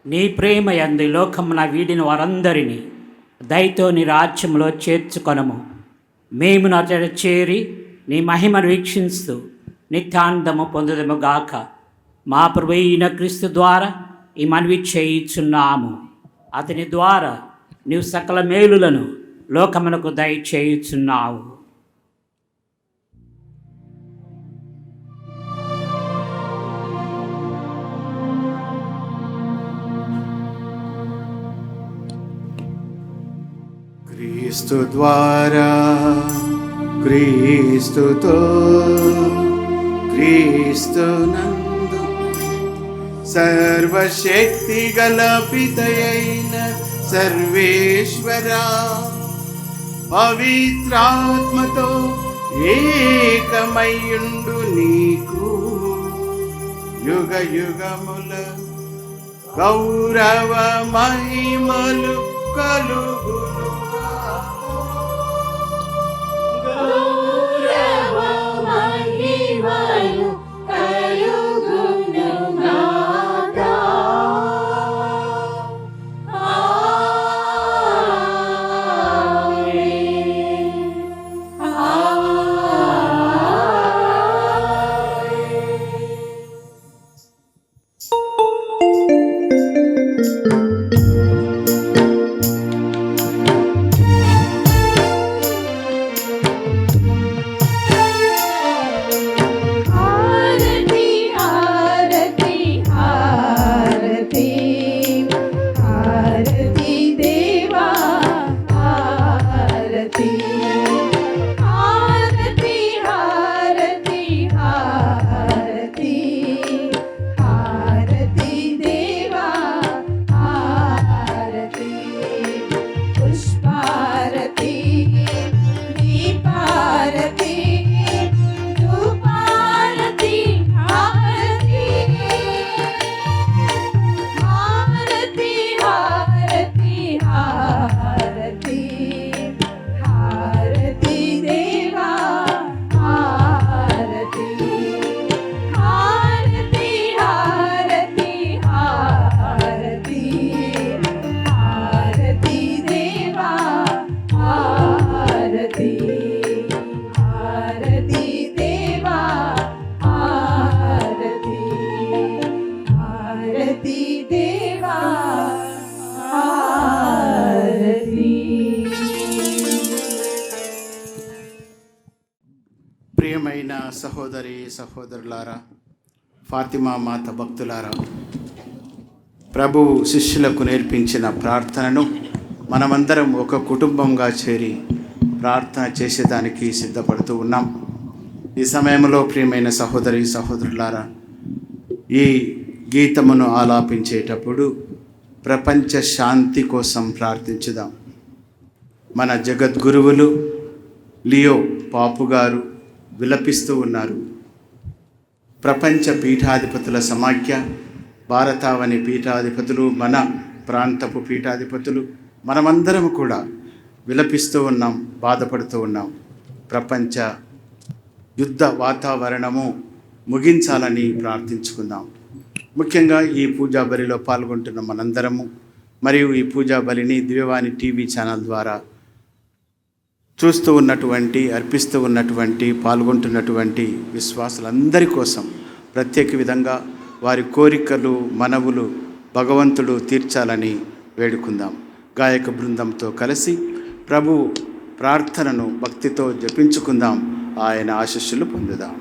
నీ ప్రేమ యందు లోకమున వీడిన వారందరినీ దయతో నీ రాజ్యంలో చేర్చుకొనము. మేము నచట చేరి నీ మహిమను వీక్షిస్తూ నిత్యానందము పొందుదము గాక. మా ప్రభు అయిన క్రీస్తు ద్వారా ఈ మనవి చేయుచున్నాము. అతని ద్వారా నీవు సకల మేలులను లోకమునకు దయచేయుచున్నావు. క్రీస్తు ద్వారా, క్రీస్తుతో, క్రీస్తునందు సర్వశక్తి గల పితయైన సర్వేశ్వరా, పవిత్రాత్మతో ఏకమయ్యుండు నీకు యుగ యుగముల గౌరవ మహిమలు కలుగును. గౌరవ మహిమలు కలుగును గాక. సహోదరి సహోదరులారా, ఫాతిమా మాత భక్తులారా, ప్రభువు శిష్యులకు నేర్పించిన ప్రార్థనను మనమందరం ఒక కుటుంబంగా చేరి ప్రార్థన చేసేదానికి సిద్ధపడుతూ ఉన్నాం. ఈ సమయంలో ప్రియమైన సహోదరి సహోదరులారా, ఈ గీతమును ఆలాపించేటప్పుడు ప్రపంచ శాంతి కోసం ప్రార్థించుదాం. మన జగద్గురువులు లియో పాపు గారు విలపిస్తూ ఉన్నారు. ప్రపంచ పీఠాధిపతుల సమాఖ్య, భారతావని పీఠాధిపతులు, మన ప్రాంతపు పీఠాధిపతులు, మనమందరం కూడా విలపిస్తూ ఉన్నాం, బాధపడుతూ ఉన్నాం. ప్రపంచ యుద్ధ వాతావరణము ముగించాలని ప్రార్థించుకుందాం. ముఖ్యంగా ఈ పూజా బలిలో పాల్గొంటున్న మనందరము, మరియు ఈ పూజా బలిని దివ్యవాణి టీవీ ఛానల్ ద్వారా చూస్తూ ఉన్నటువంటి, అర్పిస్తూ ఉన్నటువంటి, పాల్గొంటున్నటువంటి విశ్వాసులందరి కోసం ప్రత్యేక విధంగా వారి కోరికలు, మనవులు భగవంతుడు తీర్చాలని వేడుకుందాం. గాయక బృందంతో కలిసి ప్రభు ప్రార్థనను భక్తితో జపించుకుందాం. ఆయన ఆశీస్సులు పొందుదాం.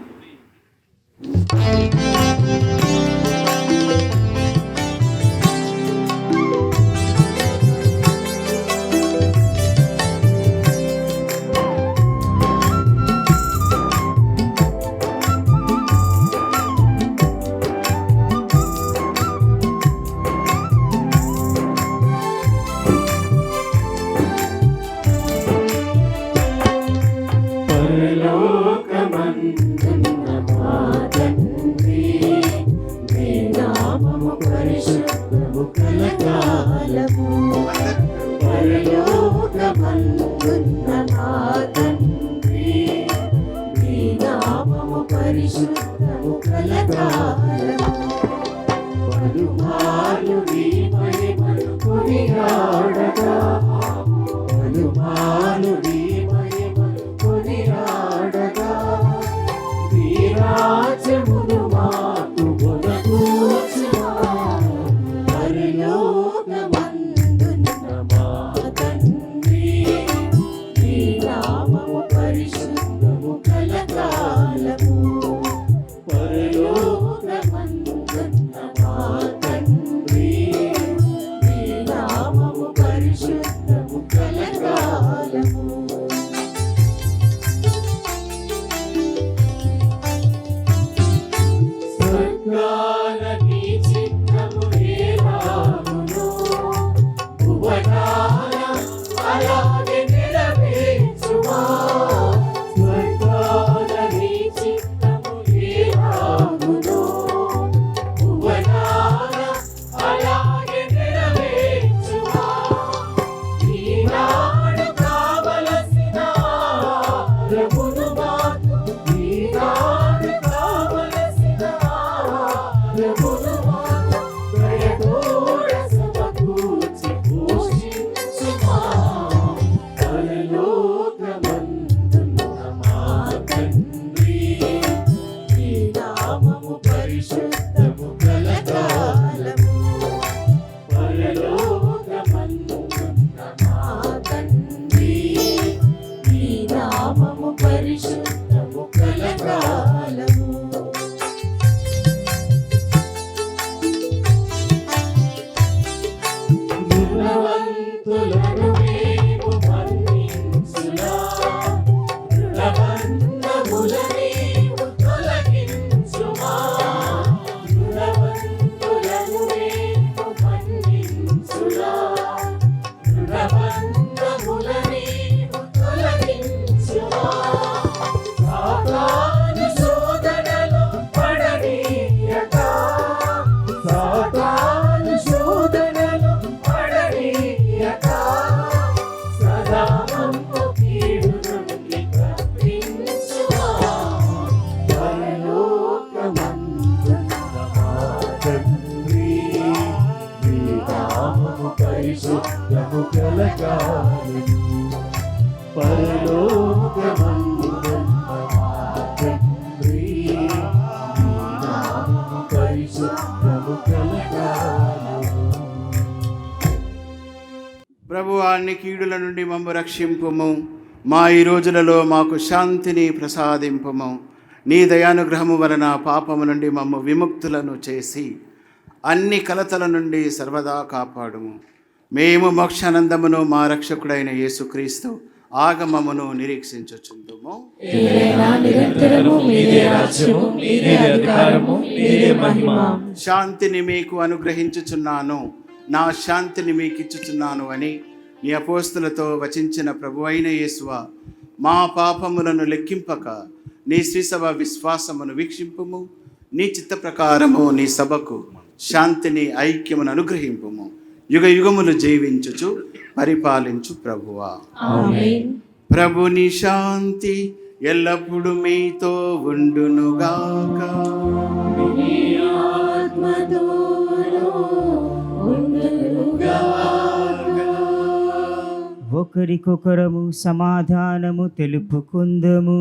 ప్రభువా, నీ కీడుల నుండి మమ్ము రక్షింపుము. మా ఈ రోజులలో మాకు శాంతిని ప్రసాదింపుము. నీ దయానుగ్రహము వలన పాపము నుండి మమ్ము విముక్తులను చేసి అన్ని కలతల నుండి సర్వదా కాపాడుము. మేము మోక్షానందమును మా రక్షకుడైన యేసుక్రీస్తు ఆగమమును నిరీక్షించుచుందుము. నిరంతరము మీదే రాజ్యము, మీదే అధికారము, మీదే మహిమ. శాంతిని మీకు అనుగ్రహించుచున్నాను, నా శాంతిని మీకు ఇచ్చుచున్నాను అని నీ అపోస్తులతో వచించిన ప్రభువైన యేసువా, మా పాపములను లెక్కింపక నీ శ్రీసభ విశ్వాసమును వీక్షింపుము. నీ చిత్త ప్రకారము నీ సభకు శాంతిని ఐక్యమును అనుగ్రహింపుము. యుగ యుగములు జీవించుచు పరిపాలించు ప్రభువా. ఆమేన్. ప్రభుని శాంతి ఎల్లప్పుడూ మీతో ఉండునుగాక. ఒకరికొకరము సమాధానము తెలుపుకుందము.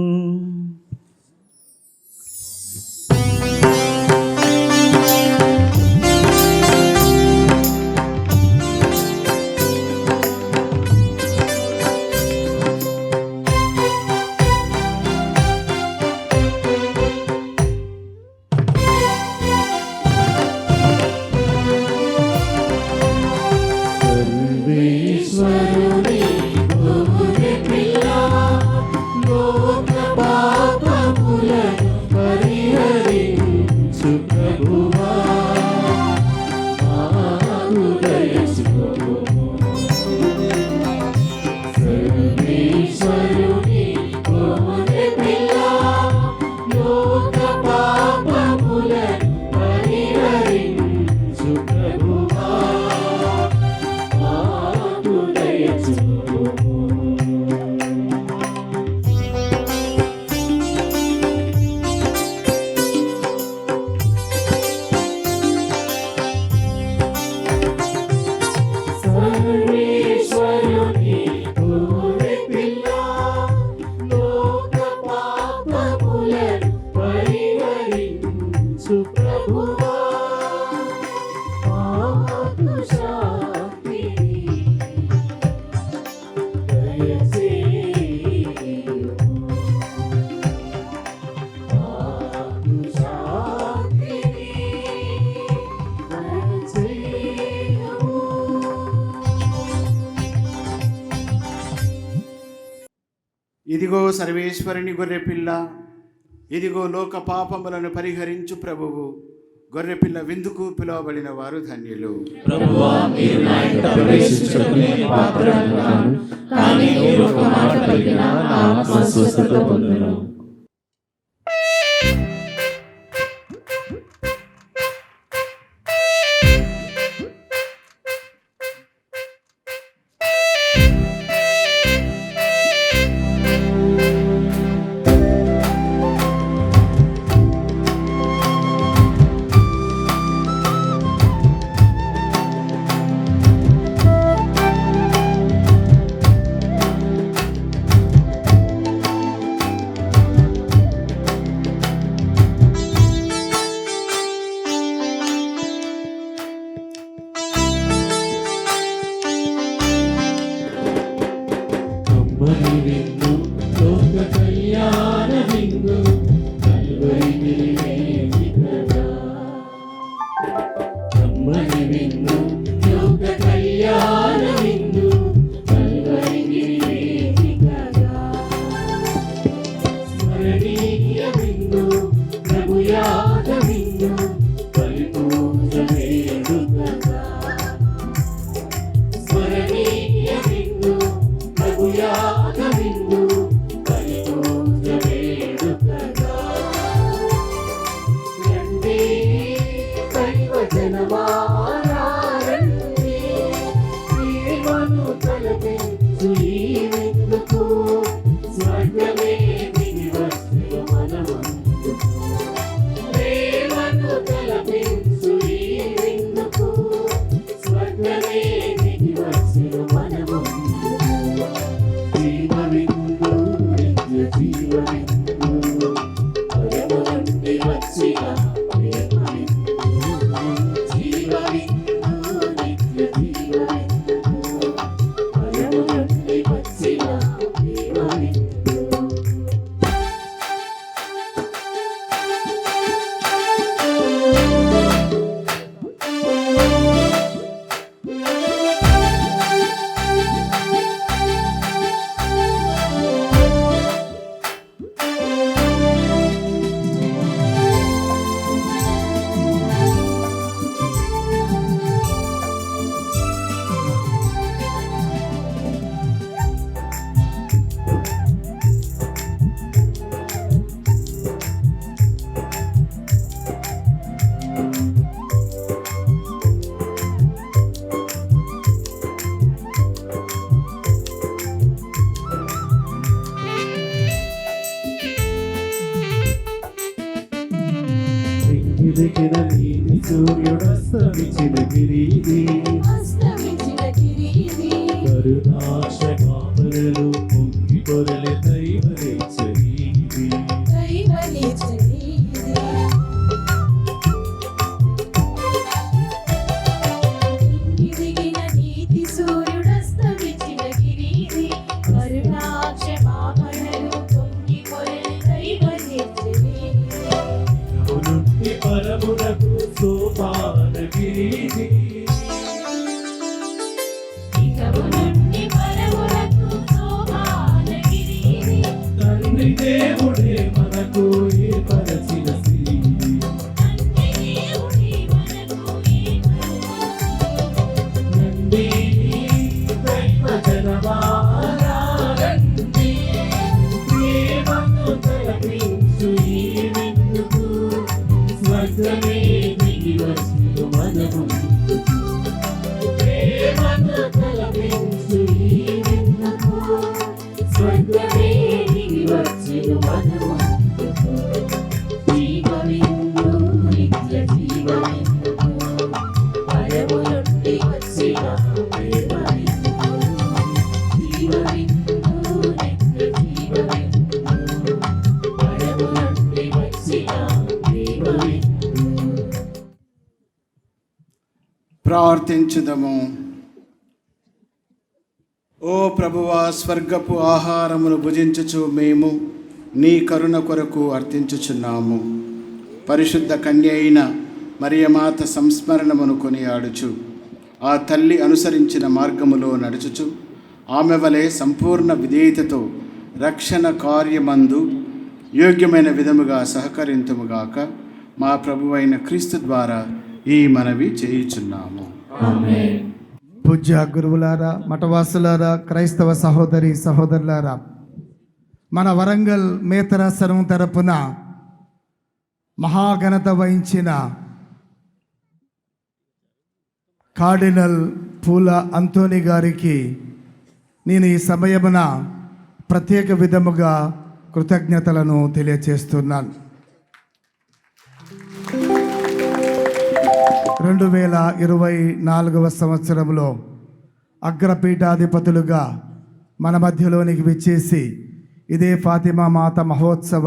ఇదిగో సర్వేశ్వరుని గొర్రెపిల్ల, ఇదిగో లోక పాపములను పరిహరించు ప్రభువు. గొర్రెపిల్ల విందుకు పిలువబడిన వారు ధన్యులు. ప్రభువా, మీరు నా ఇంట ప్రవేశించుటకు నేను పాత్రుడను కాను, కానీ మీరు ఒక మాట పలికినా నా ఆత్మ స్వస్థత పొందును. కిరీటి అస్తమించిన కిరీటి కరుణాక్షమాపణలు పొంగి పొరలి దైవలేచరీది దైవలేచరీది నింగిదిగిన నీతి సూర్యుడస్తమించిన కిరీటి కరుణాక్షమాపణలు పొంగి పొరలి దైవలేచరీది నుండి పరమునకు సోపాన కిరీటి ఇకము నుండి పరములకు సోపాన కిరీటి తండ్రి దేవుడే మనకు ఏర్పరచిన సిరి తండ్రి దేవుడే మనకు నంది దైవ జనమారా రండి ప్రేమను తలపించు ఈ విందుకు స్వర్గమే దిగి వచ్చిన మనము ప్రేమను తలపించు ఈ విందుకు స్వర్గమే దిగి వచ్చిన మనము జీవవిందు నిత్య జీవవిందుకు పరము నుండి వచ్చిన ప్రేమవిందు జీవవిందు నిత్య జీవవిందు పరము నుండి వచ్చిన ప్రేమవిందు ప్రార్థించుదము. ఓ ప్రభువా, స్వర్గపు ఆహారమును భుజించుచు మేము నీ కరుణ కొరకు అర్థించుచున్నాము. పరిశుద్ధ కన్య అయిన మరియమాత సంస్మరణమును కొనియాడుచు ఆ తల్లి అనుసరించిన మార్గములో నడుచుచు ఆమె వలె సంపూర్ణ విధేయతతో రక్షణ కార్యమందు యోగ్యమైన విధముగా సహకరింతుముగాక. మా ప్రభువైన క్రీస్తు ద్వారా ఈ మనవి చేయుచున్నాము. పూజ్య గురువులారా, మఠవాసులారా, క్రైస్తవ సహోదరి సహోదరులారా, మన వరంగల్ మేతరాసనం తరపున మహాఘనత వహించిన కార్డినల్ పూల అంతోని గారికి నేను ఈ సమయమున ప్రత్యేక విధముగా కృతజ్ఞతలను తెలియచేస్తున్నాను. 2024 సంవత్సరంలో అగ్రపీఠాధిపతులుగా మన మధ్యలోనికి విచ్చేసి ఇదే ఫాతిమా మాత మహోత్సవ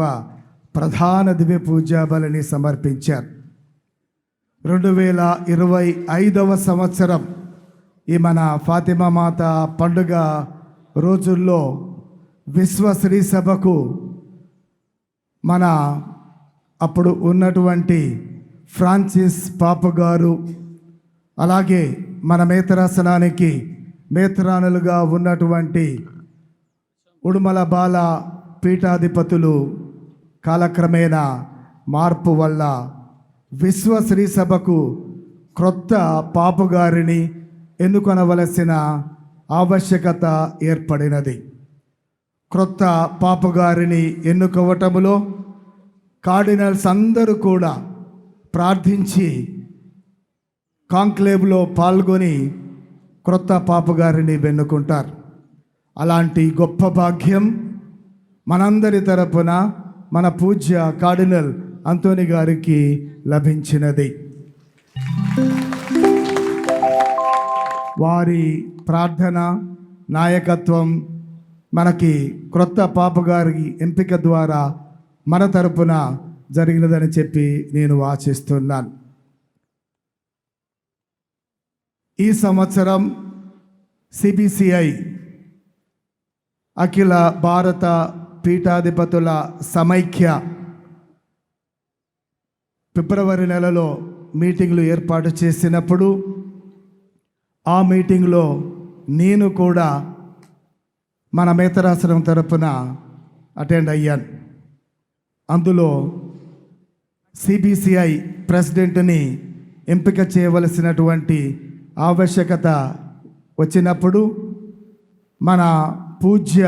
ప్రధాన దివ్య పూజా బలిని సమర్పించారు. 2025 సంవత్సరం ఈ మన ఫాతిమా మాత పండుగ రోజుల్లో విశ్వ శ్రీ సభకు మన అప్పుడు ఉన్నటువంటి ఫ్రాన్సిస్ పాప గారు, అలాగే మన మేతరాసనానికి మేతరానులుగా ఉన్నటువంటి ఉడుమల బాల పీఠాధిపతులు కాలక్రమేణా మార్పు వల్ల విశ్వ శ్రీ సభకు క్రొత్త పాపుగారిని ఎన్నుకొనవలసిన ఆవశ్యకత ఏర్పడినది. క్రొత్త పాపుగారిని ఎన్నుకోవటములో కార్డినల్స్ అందరూ కూడా ప్రార్థించి కాంక్లేవ్లో పాల్గొని క్రొత్త పాపుగారిని వెన్నుకుంటారు. అలాంటి గొప్ప భాగ్యం మనందరి తరపున మన పూజ్య కార్డినల్ అంతోని గారికి లభించినది. వారి ప్రార్థన నాయకత్వం మనకి క్రొత్త పాపగారి ఎంపిక ద్వారా మన తరపున జరిగినదని చెప్పి నేను ఆశిస్తున్నాను. ఈ సంవత్సరం సిబిసిఐ అఖిల భారత పీఠాధిపతుల సమైక్య ఫిబ్రవరి నెలలో మీటింగ్లు ఏర్పాటు చేసినప్పుడు ఆ మీటింగ్లో నేను కూడా మన మేతరాసనం తరపున అటెండ్ అయ్యాను. అందులో సిబిసిఐ ప్రెసిడెంట్ని ఎంపిక చేయవలసినటువంటి ఆవశ్యకత వచ్చినప్పుడు మన పూజ్య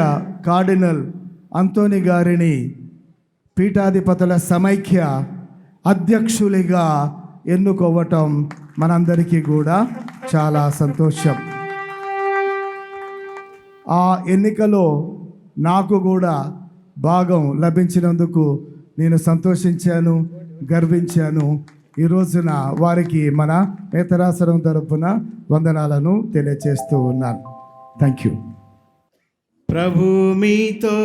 కార్డినల్ అంతోని గారిని పీఠాధిపతుల సమైక్య అధ్యక్షులుగా ఎన్నుకోవటం మనందరికీ కూడా చాలా సంతోషం. ఆ ఎన్నికలో నాకు కూడా భాగం లభించినందుకు నేను సంతోషించాను, గర్వించాను. ఈ రోజున వారికి మన మేతరాసనం తరపున వందనాలను తెలియజేస్తూ ఉన్నాను. Thank you. ప్రభు మీతో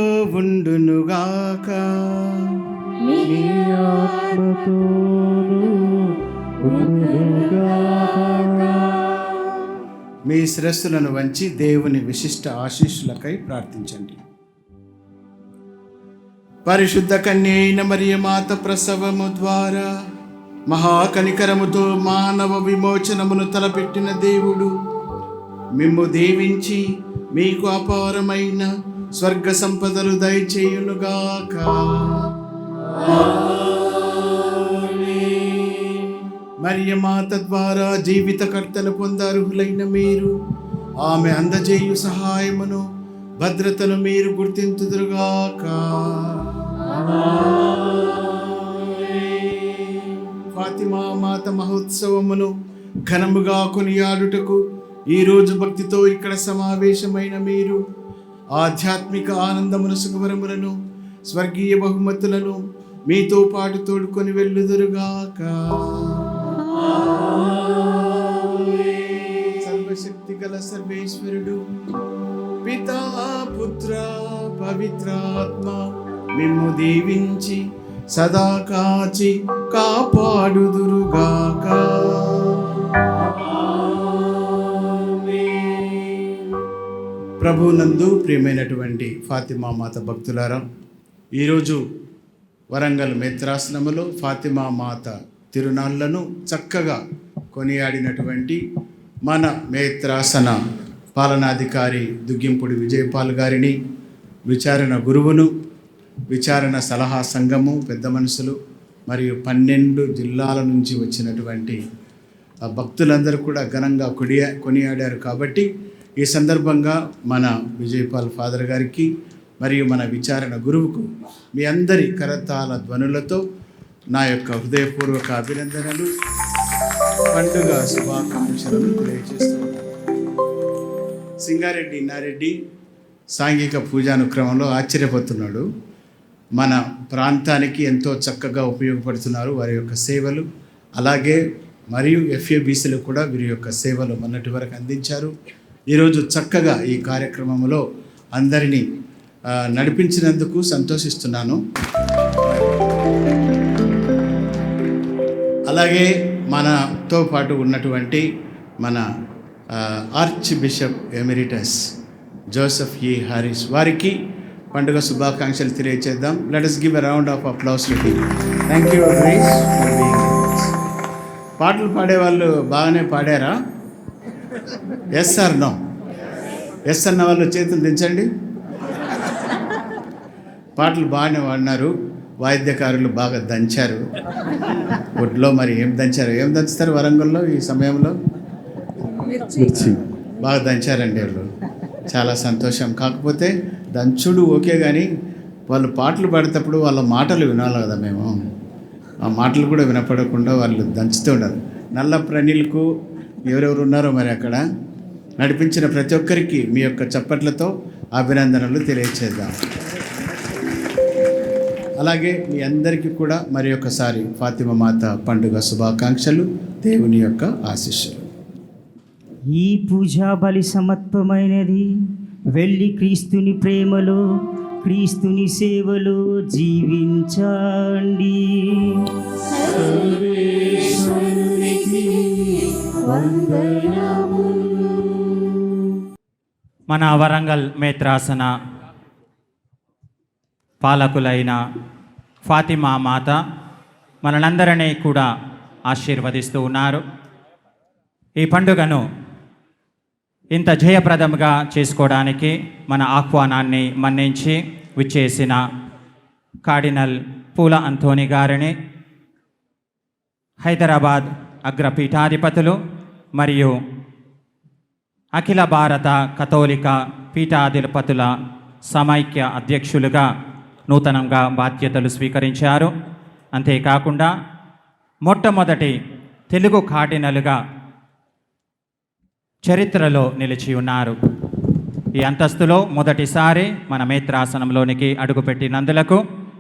ఉండునుగాక. మీ శిరస్సులను వంచి దేవుని విశిష్ట ఆశీస్సులకై ప్రార్థించండి. పరిశుద్ధ కన్య అయిన మరియమాత ప్రసవము ద్వారా మహాకనికరముతో మానవ విమోచనమును తలపెట్టిన దేవుడు మిమ్ము దీవించి మీకు అపారమైన స్వర్గ సంపదలు దయచేయునుగాక. మరియమాత ద్వారా జీవితకర్తను పొందర్హులైన మీరు ఆమె అందజేయు సహాయమును భద్రతను మీరు గుర్తింతుదురుగాక. ఫాతిమా మాత మహోత్సవమును ఘనముగా కొనియాడుటకు ఈరోజు భక్తితో ఇక్కడ సమావేశమైన మీరు ఆధ్యాత్మిక ఆనందమును సుఖవరములను స్వర్గీయ బహుమతులను మీతో పాటు తోడుకొని వెళ్ళుదురుగాక. సర్వశక్తి గల సర్వేశ్వరుడు పితా పుత్ర పవిత్రాత్మ మిమ్ము దీవించి సదా కాచి కాపాడుదురుగాక. ప్రభునందు ప్రియమైనటువంటి ఫాతిమా మాత భక్తులారా, ఈరోజు వరంగల్ మేత్రాసనములో ఫాతిమా మాత తిరునాళ్లను చక్కగా కొనియాడినటువంటి మన మేత్రాసన పాలనాధికారి దుగ్గింపుడి విజయపాల్ గారిని, విచారణ గురువును, విచారణ సలహా సంఘము పెద్ద మనుషులు మరియు 12 జిల్లాల నుంచి వచ్చినటువంటి భక్తులందరూ కూడా ఘనంగా కొనియాడారు. కాబట్టి ఈ సందర్భంగా మన విజయపాల్ ఫాదర్ గారికి మరియు మన విచారణ గురువుకు మీ అందరి కరతాళ ధ్వనులతో నా యొక్క హృదయపూర్వక అభినందనలు, పండుగ శుభాకాంక్షలను తెలియజేస్తున్నాను. సింగారెడ్డి నారెడ్డి సాంఘిక పూజానుక్రమంలో ఆశ్చర్యపోతున్నాడు. మన ప్రాంతానికి ఎంతో చక్కగా ఉపయోగపడుతున్నారు వారి యొక్క సేవలు. అలాగే మరియు FABCలు కూడా వీరి యొక్క సేవలు మొన్నటి వరకు అందించారు. ఈరోజు చక్కగా ఈ కార్యక్రమంలో అందరినీ నడిపించినందుకు సంతోషిస్తున్నాను. అలాగే మనతో పాటు ఉన్నటువంటి మన archbishop emeritus Joseph E. Harris వారికి పండుగ శుభాకాంక్షలు తెలియజేద్దాం. Let us give a round of applause to him. Thank you Grace for being with us. పాటలు పాడేవాళ్ళు బాగానే పాడారా? Yes or no? ఎస్ అన్న వాళ్ళు చేతులు దించండి. పాటలు బాగానే పాడినారు, వాయిద్యకారులు బాగా దంచారు. ఒడ్లో మరి ఏం దంచారు, ఏం దంచుతారు వరంగల్లో ఈ సమయంలో? మిర్చి బాగా దంచారండి వాళ్ళు. చాలా సంతోషం. కాకపోతే దంచుడు ఓకే, కానీ వాళ్ళు పాటలు పాడేటప్పుడు వాళ్ళ మాటలు వినాలి కదా. మేము ఆ మాటలు కూడా వినపడకుండా వాళ్ళు దంచుతూ ఉన్నారు. నల్ల ప్రణీల్కు ఎవరెవరు ఉన్నారో మరి అక్కడ నడిపించిన ప్రతి ఒక్కరికి మీ యొక్క చప్పట్లతో అభినందనలు తెలియచేద్దాం. అలాగే మీ అందరికీ కూడా మరి ఒకసారి ఫాతిమా మాత పండుగ శుభాకాంక్షలు, దేవుని యొక్క ఆశీస్సులు. ఈ పూజా బలి సమర్పమైనది. వెళ్ళి క్రీస్తుని ప్రేమలో, క్రీస్తుని సేవలో జీవించండి. మన వరంగల్ మేత్రాసన పాలకులైన ఫాతిమా మాత మనందరినీ కూడా ఆశీర్వదిస్తూ ఉన్నారు. ఈ పండుగను ఇంత జయప్రదంగా చేసుకోవడానికి మన ఆహ్వానాన్ని మన్నించి విచ్చేసిన కార్డినల్ పూల అంథోనీ గారిని, హైదరాబాద్ అగ్రపీఠాధిపతులు మరియు అఖిల భారత కథోలిక పీఠాధిపతుల సమైక్య అధ్యక్షులుగా నూతనంగా బాధ్యతలు స్వీకరించారు. అంతేకాకుండా మొట్టమొదటి తెలుగు కార్డినల్గా చరిత్రలో నిలిచి ఉన్నారు. ఈ అంతస్తులో మొదటిసారి మన మేత్రాసనంలోనికి అడుగుపెట్టినందులకు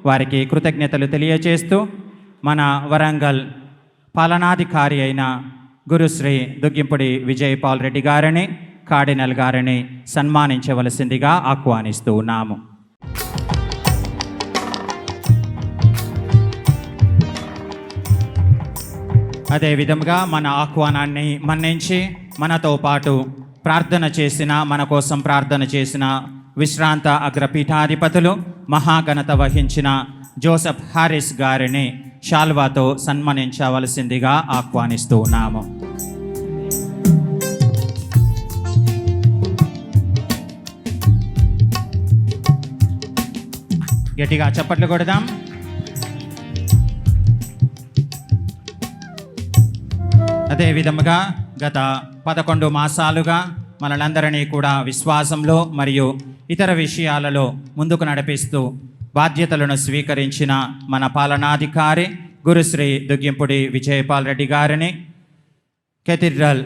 వారికి కృతజ్ఞతలు తెలియజేస్తూ మన వరంగల్ పాలనాధికారి అయిన గురుశ్రీ దుగ్గింపుడి విజయపాల్ రెడ్డి గారిని, కార్డినల్ గారిని సన్మానించవలసిందిగా ఆహ్వానిస్తూ ఉన్నాము. అదేవిధంగా మన ఆహ్వానాన్ని మన్నించి మనతో పాటు మన కోసం ప్రార్థన చేసిన విశ్రాంత అగ్రపీఠాధిపతులు, మహాఘనత వహించిన జోసెఫ్ హారిస్ గారిని శాల్వాతో సన్మానించవలసిందిగా ఆహ్వానిస్తూ ఉన్నాము. గట్టిగా చప్పట్లు కొడదాం. అదేవిధముగా గత 11 మాసాలుగా మనలందరినీ కూడా విశ్వాసంలో మరియు ఇతర విషయాలలో ముందుకు నడిపిస్తూ బాధ్యతలను స్వీకరించిన మన పాలనాధికారి గురుశ్రీ దుగ్గింపుడి విజయపాల్ రెడ్డి గారిని కెథీడ్రల్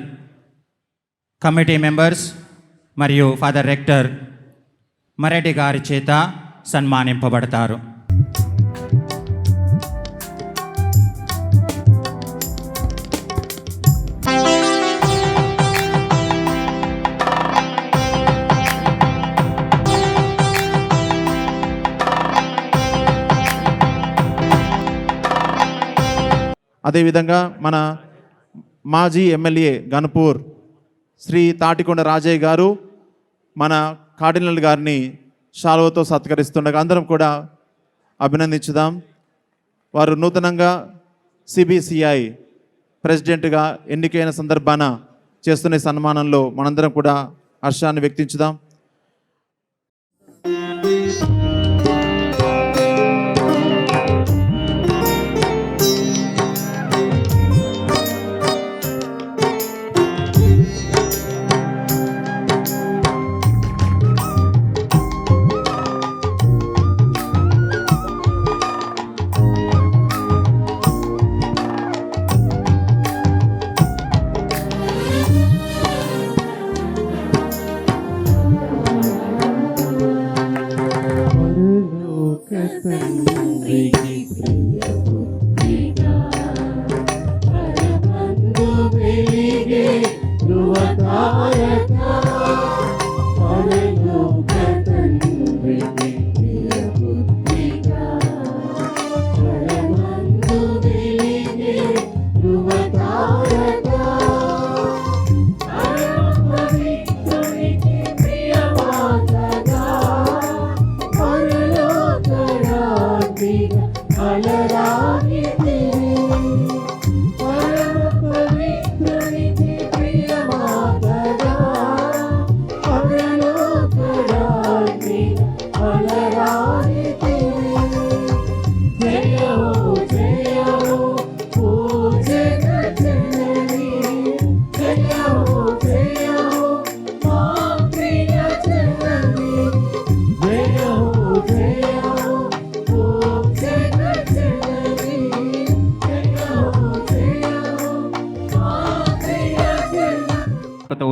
కమిటీ మెంబర్స్ మరియు ఫాదర్ రెక్టర్ మరెడ్డి గారి చేత సన్మానింపబడతారు. అదేవిధంగా మన మాజీ ఎమ్మెల్యే గన్పూర్ శ్రీ తాటికొండ రాజయ్య గారు మన కార్డినల్ గారిని శాలువతో సత్కరిస్తుండగా అందరం కూడా అభినందించుదాం. వారు నూతనంగా సిబిసిఐ ప్రెసిడెంట్గా ఎన్నికైన సందర్భాన చేస్తున్న సన్మానంలో మనందరం కూడా హర్షాన్ని వ్యక్తించుదాం.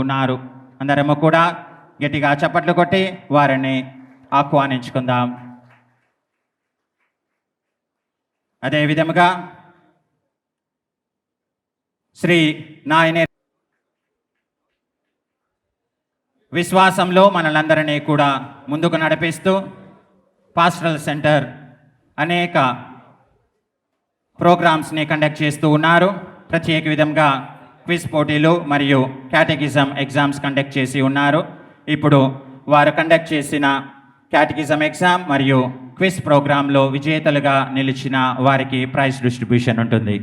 ఉన్నారు. అందరము కూడా గట్టిగా చప్పట్లు కొట్టి వారిని ఆహ్వానించుకుందాం. అదేవిధముగా శ్రీ నాయనే విశ్వాసంలో మనలందరినీ కూడా ముందుకు నడిపిస్తూ పాస్టరల్ సెంటర్ అనేక ప్రోగ్రామ్స్ని కండక్ట్ చేస్తూ ఉన్నారు. ప్రత్యేక విధంగా క్విజ్ పోటీలు మరియు క్యాటగిజం ఎగ్జామ్స్ కండక్ట్ చేసి ఉన్నారు. ఇప్పుడు వారు కండక్ట్ చేసిన క్యాటగిజం ఎగ్జామ్ మరియు క్విజ్ ప్రోగ్రాంలో విజేతలుగా నిలిచిన వారికి ప్రైజ్ డిస్ట్రిబ్యూషన్ ఉంటుంది.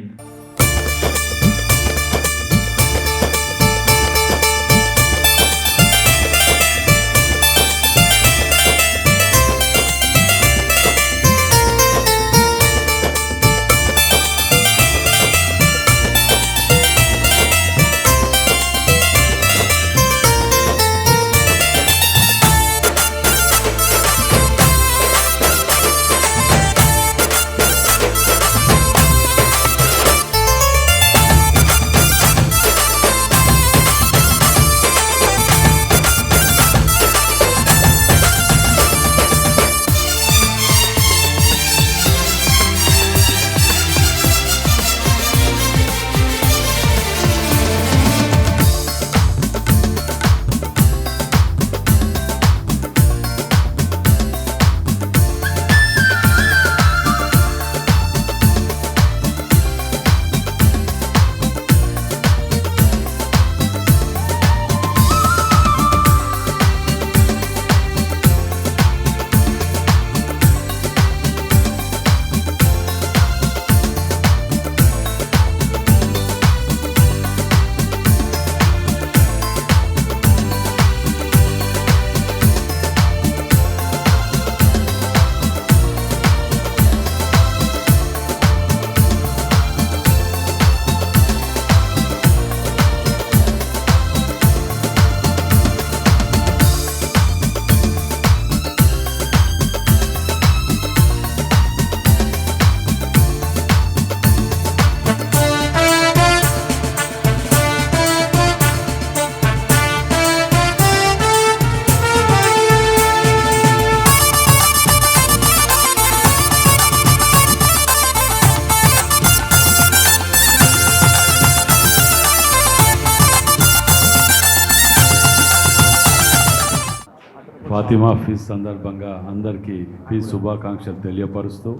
ఫాతిమా ఫీజ్ సందర్భంగా అందరికీ ఫీజ్ శుభాకాంక్షలు తెలియపరుస్తూ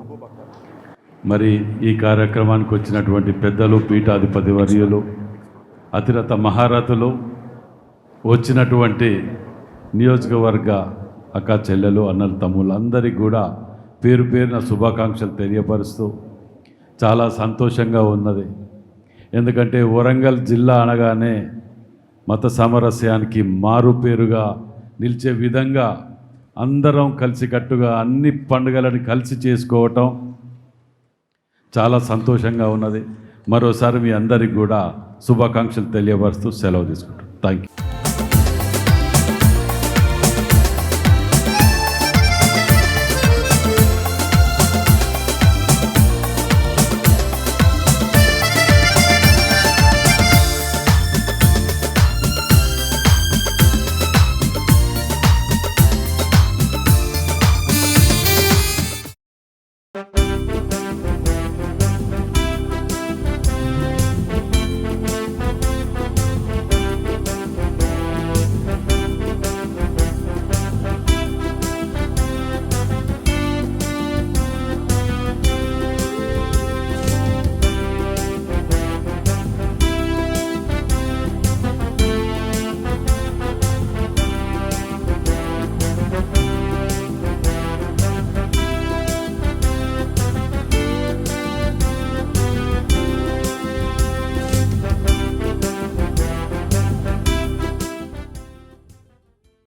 మరి ఈ కార్యక్రమానికి వచ్చినటువంటి పెద్దలు, పీఠాధిపతి వర్యులు, అతిరథ మహారథులు, వచ్చినటువంటి నియోజకవర్గ అక్క చెల్లెలు, అన్నలు, తమ్ముళ్ళు అందరికీ కూడా పేరు పేరున శుభాకాంక్షలు తెలియపరుస్తూ చాలా సంతోషంగా ఉన్నది. ఎందుకంటే వరంగల్ జిల్లా అనగానే మత సామరస్యానికి మారుపేరుగా నిలిచే విధంగా అందరం కలిసికట్టుగా అన్ని పండుగలను కలిసి చేసుకోవటం చాలా సంతోషంగా ఉన్నది. మరోసారి మీ అందరికి కూడా శుభాకాంక్షలు తెలియపరుస్తూ సెలవు తీసుకుంటాం. Thank you.